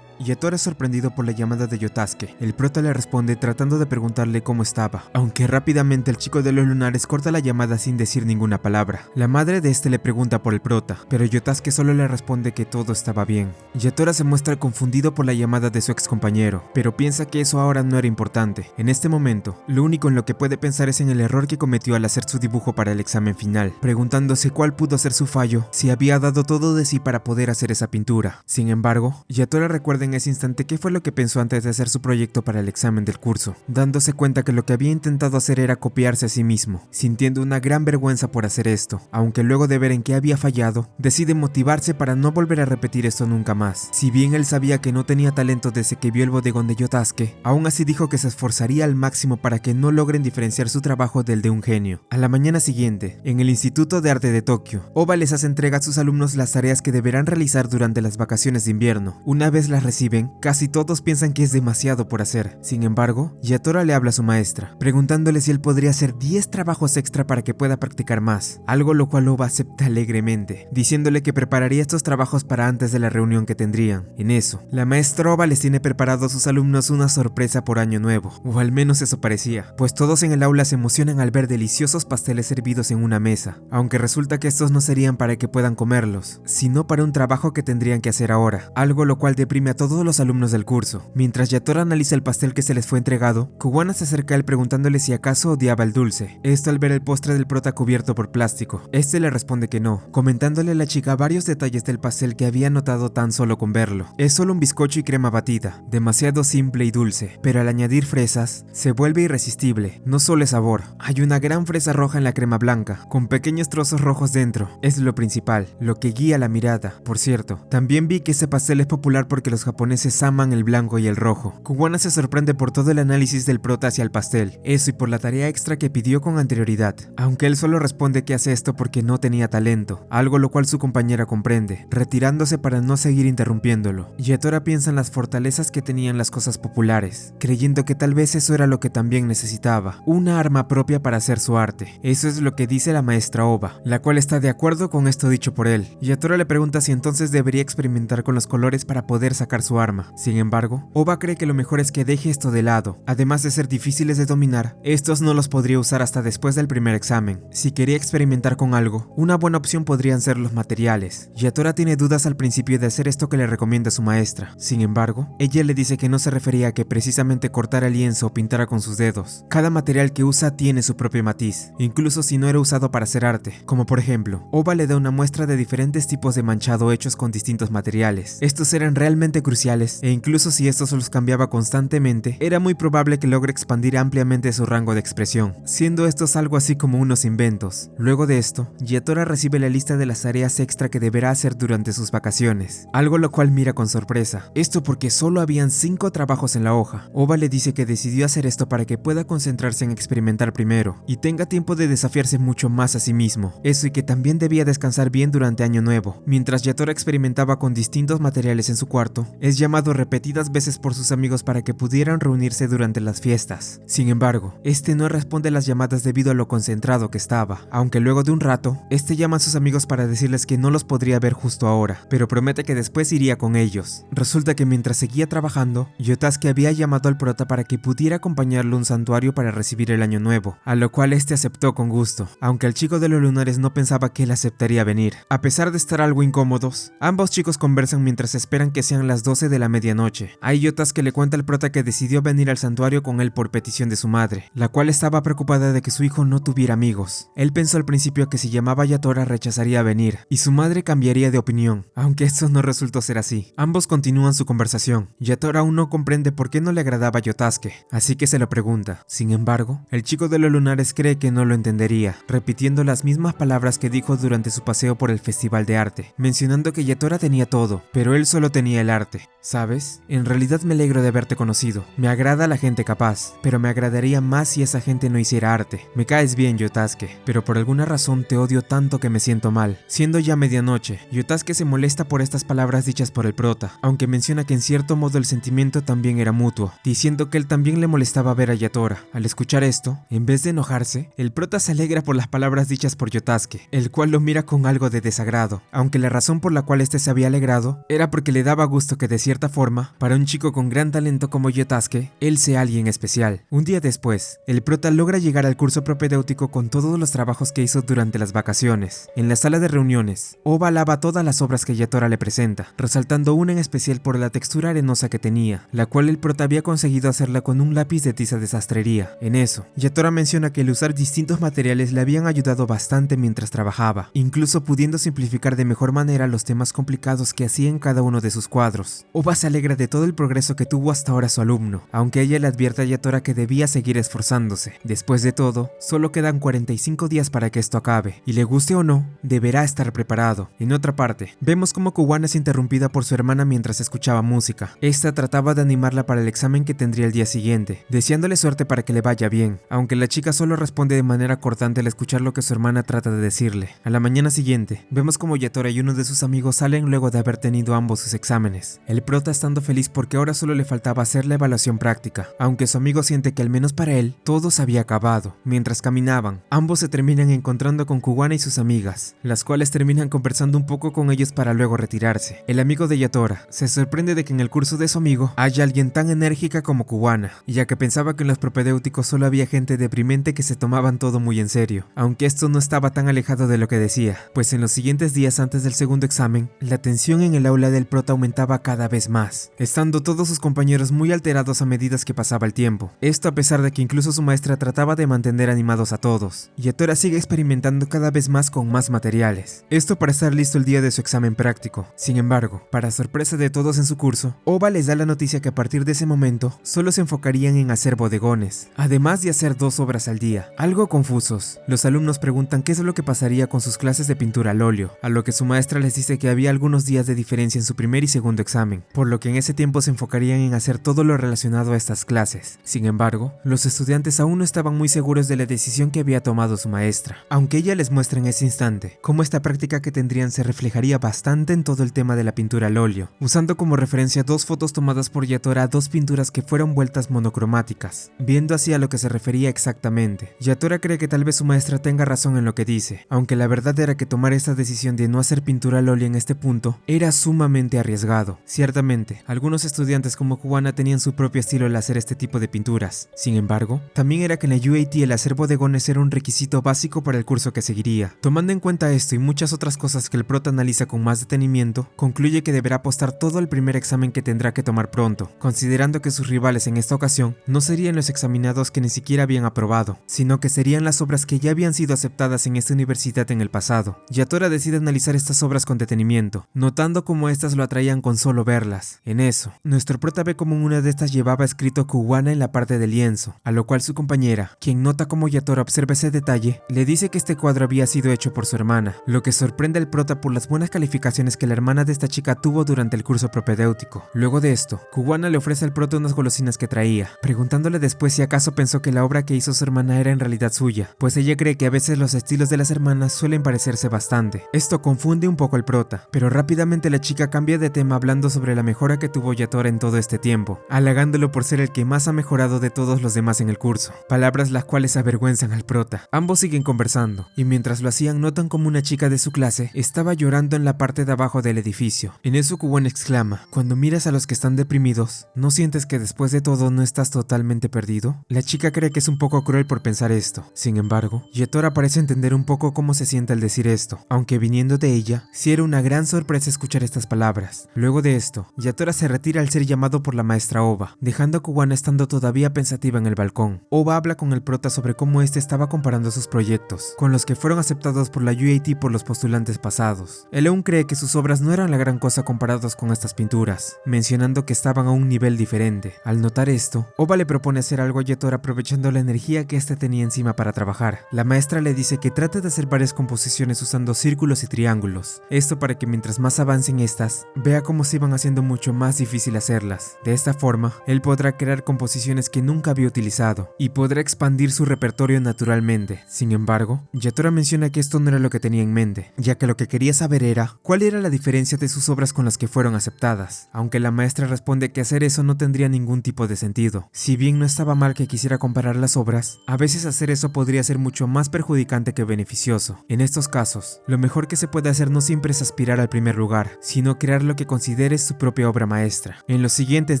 Yatora es sorprendido por la llamada de Yotasuke. El prota le responde tratando de preguntarle cómo estaba, aunque rápidamente el chico de los lunares corta la llamada sin decir ninguna palabra. La madre de este le pregunta por el prota, pero Yotasuke solo le responde que todo estaba bien. Yatora se muestra confundido por la llamada de su ex compañero, pero piensa que eso ahora no era importante. En este momento, lo único en lo que puede pensar es en el error que cometió al hacer su dibujo para el examen final, preguntándose cuál pudo ser su fallo si había dado todo de sí para poder hacer esa pintura. Sin embargo, Yatora recuerda en ese instante qué fue lo que pensó antes de hacer su proyecto para el examen del curso, dándose cuenta que lo que había intentado hacer era copiarse a sí mismo, sintiendo una gran vergüenza por hacer esto, aunque luego de ver en qué había fallado, decide motivarse para no volver a repetir esto nunca más. Si bien él sabía que no tenía talento desde que vio el bodegón de Yotasuke, aún así dijo que se esforzaría al máximo para que no logren diferenciar su trabajo del de un genio. A la mañana siguiente, en el Instituto de Arte de Tokio, Oba les hace entrega a sus alumnos las tareas que deberán realizar durante las vacaciones de invierno. Una vez las reciben, casi todos piensan que es demasiado por hacer. Sin embargo, Yatora le habla a su maestra, preguntándole si él podría hacer 10 trabajos extra para que pueda practicar más, algo lo cual Oba acepta alegremente, diciéndole que prepararía estos trabajos para antes de la reunión que tendrían. En eso, la maestra Oba les tiene preparado a sus alumnos una sorpresa por año nuevo, o al menos eso parecía, pues todos en el aula se emocionan al ver deliciosos pasteles servidos en una mesa, aunque resulta que estos no serían para que puedan comerlos, sino para un trabajo que tendrían que hacer ahora, algo lo cual deprime a todos los alumnos del curso. Mientras Yatora analiza el pastel que se les fue entregado, Kuwana se acerca a él preguntándole si acaso odiaba el dulce, esto al ver el postre del prota cubierto por plástico. Este le responde que no, comentándole a la chica varios detalles del pastel que había notado tan solo con verlo. Es solo un bizcocho y crema batida, demasiado simple y dulce, pero al añadir fresas, se vuelve irresistible. No solo es sabor, hay una gran fresa roja en la crema blanca, con pequeños trozos rojos dentro, es lo principal, lo que guía la mirada. Por cierto, también vi que ese pastel es popular porque los japoneses aman el blanco y el rojo. Kuwana se sorprende por todo el análisis del prota hacia el pastel, eso y por la tarea extra que pidió con anterioridad, aunque él solo responde que hace esto porque no tenía talento, algo lo cual su compañera comprende, retirándose para no seguir interrumpiéndolo. Yatora piensa en las fortalezas que tenían las cosas populares, creyendo que tal vez eso era lo que también necesitaba, una arma propia para hacer su arte. Eso es lo que dice la maestra Oba, la cual está de acuerdo con esto dicho por él. Yatora le pregunta si entonces debería experimentar con los colores para poder sacar su arma. Sin embargo, Oba cree que lo mejor es que deje esto de lado. Además de ser difíciles de dominar, estos no los podría usar hasta después del primer examen. Si quería experimentar con algo, una buena opción podrían ser los materiales. Yatora tiene dudas al principio de hacer esto que le recomienda su maestra. Sin embargo, ella le dice que no se refería a que precisamente cortara el lienzo o pintara con sus dedos. Cada material que usa tiene su propio matiz, incluso si no era usado para hacer arte. Como por ejemplo, Oba le da una muestra de diferentes tipos de manchado hechos con distintos materiales. Estos eran realmente cruciales, e incluso si estos los cambiaba constantemente, era muy probable que logre expandir ampliamente su rango de expresión, siendo estos algo así como unos inventos. Luego de esto, Yatora recibe la lista de las tareas extra que deberá hacer durante sus vacaciones, algo lo cual mira con sorpresa. Esto porque solo habían 5 trabajos en la hoja. Oba le dice que decidió hacer esto para que pueda concentrarse en experimentar primero, y tenga tiempo de desafiarse mucho más a sí mismo. Eso y que también debía descansar bien durante Año Nuevo. Mientras Yatora experimentaba con distintos materiales en su cuarto, es llamado repetidas veces por sus amigos para que pudieran reunirse durante las fiestas. Sin embargo, este no responde a las llamadas debido a lo concentrado que estaba, aunque luego de un rato, este llama a sus amigos para decirles que no los podría ver justo ahora, pero promete que después iría con ellos. Resulta que mientras seguía trabajando, Yotasuke había llamado al prota para que pudiera acompañarlo a un santuario para recibir el año nuevo, a lo cual este aceptó con gusto, aunque el chico de los lunares no pensaba que él aceptaría venir. A pesar de estar algo incómodos, ambos chicos conversan mientras esperan que sean las 12 de la medianoche. Hay Yotasuke le cuenta al prota que decidió venir al santuario con él por petición de su madre, la cual estaba preocupada de que su hijo no tuviera amigos. Él pensó al principio que si llamaba a Yatora rechazaría venir, y su madre cambiaría de opinión, aunque esto no resultó ser así. Ambos continúan su conversación. Yatora aún no comprende por qué no le agradaba a Yotasuke, así que se lo pregunta. Sin embargo, el chico de los lunares cree que no lo entendería, repitiendo las mismas palabras que dijo durante su paseo por el festival de arte, mencionando que Yatora tenía todo, pero él solo tenía el arte. ¿Sabes? En realidad me alegro de haberte conocido. Me agrada la gente capaz, pero me agradaría más si esa gente no hiciera arte. Me caes bien, Yotasuke, pero por alguna razón te odio tanto que me siento mal. Siendo ya medianoche, Yotasuke se molesta por estas palabras dichas por el prota, aunque menciona que en cierto modo el sentimiento también era mutuo, diciendo que él también le molestaba ver a Yatora. Al escuchar esto, en vez de enojarse, el prota se alegra por las palabras dichas por Yotasuke, el cual lo mira con algo de desagrado, aunque la razón por la cual este se había alegrado era porque le daba gusto que que de cierta forma, para un chico con gran talento como Yotasuke, él sea alguien especial. Un día después, el prota logra llegar al curso propedéutico con todos los trabajos que hizo durante las vacaciones. En la sala de reuniones, Oba alaba todas las obras que Yatora le presenta, resaltando una en especial por la textura arenosa que tenía, la cual el prota había conseguido hacerla con un lápiz de tiza de sastrería. En eso, Yatora menciona que el usar distintos materiales le habían ayudado bastante mientras trabajaba, incluso pudiendo simplificar de mejor manera los temas complicados que hacía en cada uno de sus cuadros. Oba se alegra de todo el progreso que tuvo hasta ahora su alumno, aunque ella le advierte a Yatora que debía seguir esforzándose. Después de todo, solo quedan 45 días para que esto acabe, y le guste o no, deberá estar preparado. En otra parte, vemos como Kuwana es interrumpida por su hermana mientras escuchaba música. Esta trataba de animarla para el examen que tendría el día siguiente, deseándole suerte para que le vaya bien, aunque la chica solo responde de manera cortante al escuchar lo que su hermana trata de decirle. A la mañana siguiente, vemos como Yatora y uno de sus amigos salen luego de haber tenido ambos sus exámenes. El prota estando feliz porque ahora solo le faltaba hacer la evaluación práctica, aunque su amigo siente que al menos para él, todo se había acabado. Mientras caminaban, ambos se terminan encontrando con Kuwana y sus amigas, las cuales terminan conversando un poco con ellos para luego retirarse. El amigo de Yatora se sorprende de que en el curso de su amigo haya alguien tan enérgica como Kuwana, ya que pensaba que en los propedéuticos solo había gente deprimente que se tomaban todo muy en serio, aunque esto no estaba tan alejado de lo que decía, pues en los siguientes días antes del segundo examen, la tensión en el aula del prota aumentaba cada vez más, estando todos sus compañeros muy alterados a medida que pasaba el tiempo. Esto a pesar de que incluso su maestra trataba de mantener animados a todos. Yatora sigue experimentando cada vez más con más materiales, esto para estar listo el día de su examen práctico. Sin embargo, para sorpresa de todos en su curso, Oba les da la noticia que a partir de ese momento, solo se enfocarían en hacer bodegones, además de hacer 2 obras al día. Algo confusos, los alumnos preguntan qué es lo que pasaría con sus clases de pintura al óleo, a lo que su maestra les dice que había algunos días de diferencia en su primer y segundo examen, por lo que en ese tiempo se enfocarían en hacer todo lo relacionado a estas clases. Sin embargo, los estudiantes aún no estaban muy seguros de la decisión que había tomado su maestra, aunque ella les muestra en ese instante cómo esta práctica que tendrían se reflejaría bastante en todo el tema de la pintura al óleo, usando como referencia 2 fotos tomadas por Yatora a 2 pinturas que fueron vueltas monocromáticas, viendo así a lo que se refería exactamente. Yatora cree que tal vez su maestra tenga razón en lo que dice, aunque la verdad era que tomar esta decisión de no hacer pintura al óleo en este punto era sumamente arriesgado. Ciertamente, algunos estudiantes como Kuwana tenían su propio estilo al hacer este tipo de pinturas. Sin embargo, también era que en la UAT el hacer bodegones era un requisito básico para el curso que seguiría. Tomando en cuenta esto y muchas otras cosas que el prota analiza con más detenimiento, concluye que deberá apostar todo al primer examen que tendrá que tomar pronto, considerando que sus rivales en esta ocasión no serían los examinados que ni siquiera habían aprobado, sino que serían las obras que ya habían sido aceptadas en esta universidad en el pasado. Yatora decide analizar estas obras con detenimiento, notando cómo estas lo atraían con solo verlas. En eso, nuestro prota ve como en una de estas llevaba escrito Kuwana en la parte del lienzo, a lo cual su compañera, quien nota cómo Yatora observa ese detalle, le dice que este cuadro había sido hecho por su hermana, lo que sorprende al prota por las buenas calificaciones que la hermana de esta chica tuvo durante el curso propedéutico. Luego de esto, Kuwana le ofrece al prota unas golosinas que traía, preguntándole después si acaso pensó que la obra que hizo su hermana era en realidad suya, pues ella cree que a veces los estilos de las hermanas suelen parecerse bastante. Esto confunde un poco al prota, pero rápidamente la chica cambia de tema hablando sobre la mejora que tuvo Yatora en todo este tiempo, halagándolo por ser el que más ha mejorado de todos los demás en el curso, palabras las cuales avergüenzan al prota. Ambos siguen conversando, y mientras lo hacían notan como una chica de su clase estaba llorando en la parte de abajo del edificio. En eso Kuwana exclama: cuando miras a los que están deprimidos, ¿no sientes que después de todo no estás totalmente perdido? La chica cree que es un poco cruel por pensar esto. Sin embargo, Yatora parece entender un poco cómo se siente al decir esto, aunque viniendo de ella, sí era una gran sorpresa escuchar estas palabras. Luego de esto, Yatora se retira al ser llamado por la maestra Oba, dejando a Kuwana estando todavía pensativa en el balcón. Oba habla con el prota sobre cómo este estaba comparando sus proyectos con los que fueron aceptados por la UAT por los postulantes pasados. Él aún cree que sus obras no eran la gran cosa comparados con estas pinturas, mencionando que estaban a un nivel diferente. Al notar esto, Oba le propone hacer algo a Yatora aprovechando la energía que éste tenía encima para trabajar. La maestra le dice que trate de hacer varias composiciones usando círculos y triángulos, esto para que mientras más avancen estas, vea cómo se iban haciendo mucho más difícil hacerlas. De esta forma, él podrá crear composiciones que nunca había utilizado, y podrá expandir su repertorio naturalmente. Sin embargo, Yatora menciona que esto no era lo que tenía en mente, ya que lo que quería saber era cuál era la diferencia de sus obras con las que fueron aceptadas, aunque la maestra responde que hacer eso no tendría ningún tipo de sentido. Si bien no estaba mal que quisiera comparar las obras, a veces hacer eso podría ser mucho más perjudicante que beneficioso. En estos casos, lo mejor que se puede hacer no siempre es aspirar al primer lugar, sino crear lo que considere es su propia obra maestra. En los siguientes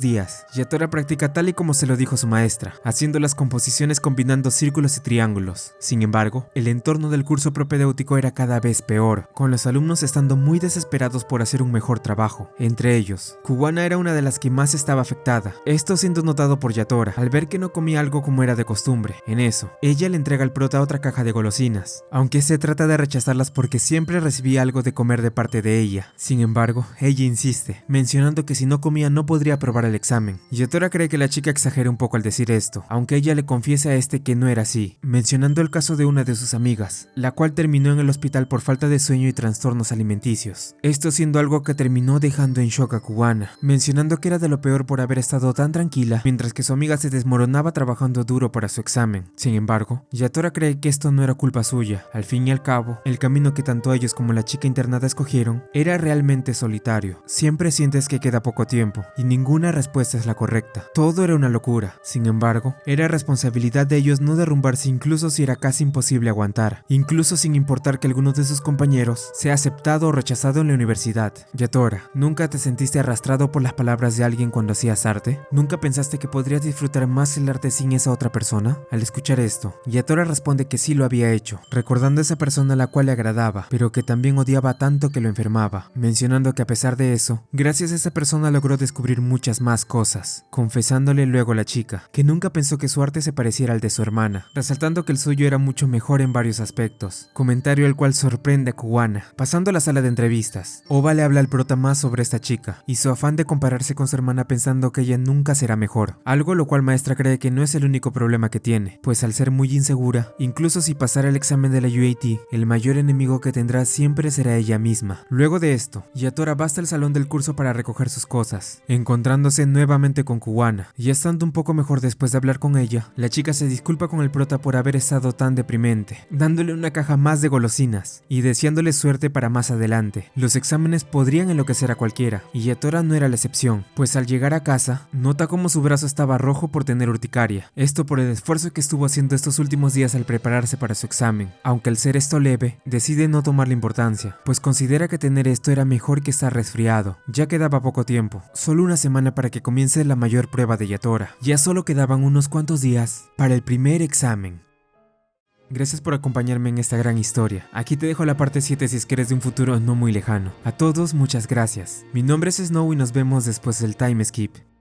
días, Yatora practica tal y como se lo dijo su maestra, haciendo las composiciones combinando círculos y triángulos. Sin embargo, el entorno del curso propedéutico era cada vez peor, con los alumnos estando muy desesperados por hacer un mejor trabajo. Entre ellos, Kuwana era una de las que más estaba afectada, esto siendo notado por Yatora, al ver que no comía algo como era de costumbre. En eso, ella le entrega al prota otra caja de golosinas, aunque se trata de rechazarlas porque siempre recibía algo de comer de parte de ella. Sin embargo, ella insiste, mencionando que si no comía no podría aprobar el examen. Yatora cree que la chica exagera un poco al decir esto, aunque ella le confiesa a este que no era así, mencionando el caso de una de sus amigas, la cual terminó en el hospital por falta de sueño y trastornos alimenticios. Esto siendo algo que terminó dejando en shock a Kuwana, mencionando que era de lo peor por haber estado tan tranquila, mientras que su amiga se desmoronaba trabajando duro para su examen. Sin embargo, Yatora cree que esto no era culpa suya. Al fin y al cabo, el camino que tanto ellos como la chica internada escogieron era realmente solitario. Siempre sientes que queda poco tiempo y ninguna respuesta es la correcta. Todo era una locura. Sin embargo, era responsabilidad de ellos no derrumbarse incluso si era casi imposible aguantar, incluso sin importar que alguno de sus compañeros sea aceptado o rechazado en la universidad. Yatora, ¿nunca te sentiste arrastrado por las palabras de alguien cuando hacías arte? ¿Nunca pensaste que podrías disfrutar más el arte sin esa otra persona? Al escuchar esto, Yatora responde que sí lo había hecho, recordando a esa persona a la cual le agradaba, pero que también odiaba tanto que lo enfermaba, mencionando que a pesar de eso, gracias a esa persona logró descubrir muchas más cosas, confesándole luego a la chica que nunca pensó que su arte se pareciera al de su hermana, resaltando que el suyo era mucho mejor en varios aspectos, comentario el cual sorprende a Kuwana. Pasando a la sala de entrevistas, Oba le habla al prota más sobre esta chica y su afán de compararse con su hermana pensando que ella nunca será mejor, algo lo cual maestra cree que no es el único problema que tiene, pues al ser muy insegura, incluso si pasara el examen de la UAT, el mayor enemigo que tendrá siempre será ella misma. Luego de esto, Yatora va hasta el salón del curso para recoger sus cosas, encontrándose nuevamente con Kuwana, y estando un poco mejor después de hablar con ella, la chica se disculpa con el prota por haber estado tan deprimente, dándole una caja más de golosinas y deseándole suerte para más adelante. Los exámenes podrían enloquecer a cualquiera, y Yatora no era la excepción, pues al llegar a casa, nota como su brazo estaba rojo por tener urticaria, esto por el esfuerzo que estuvo haciendo estos últimos días al prepararse para su examen. Aunque al ser esto leve, decide no tomarle importancia, pues considera que tener esto era mejor que estar resfriado. Ya quedaba poco tiempo, solo una semana para que comience la mayor prueba de Yatora. Ya solo quedaban unos cuantos días para el primer examen. Gracias por acompañarme en esta gran historia. Aquí te dejo la parte 7 si es que eres de un futuro no muy lejano. A todos, muchas gracias. Mi nombre es Snow y nos vemos después del time skip.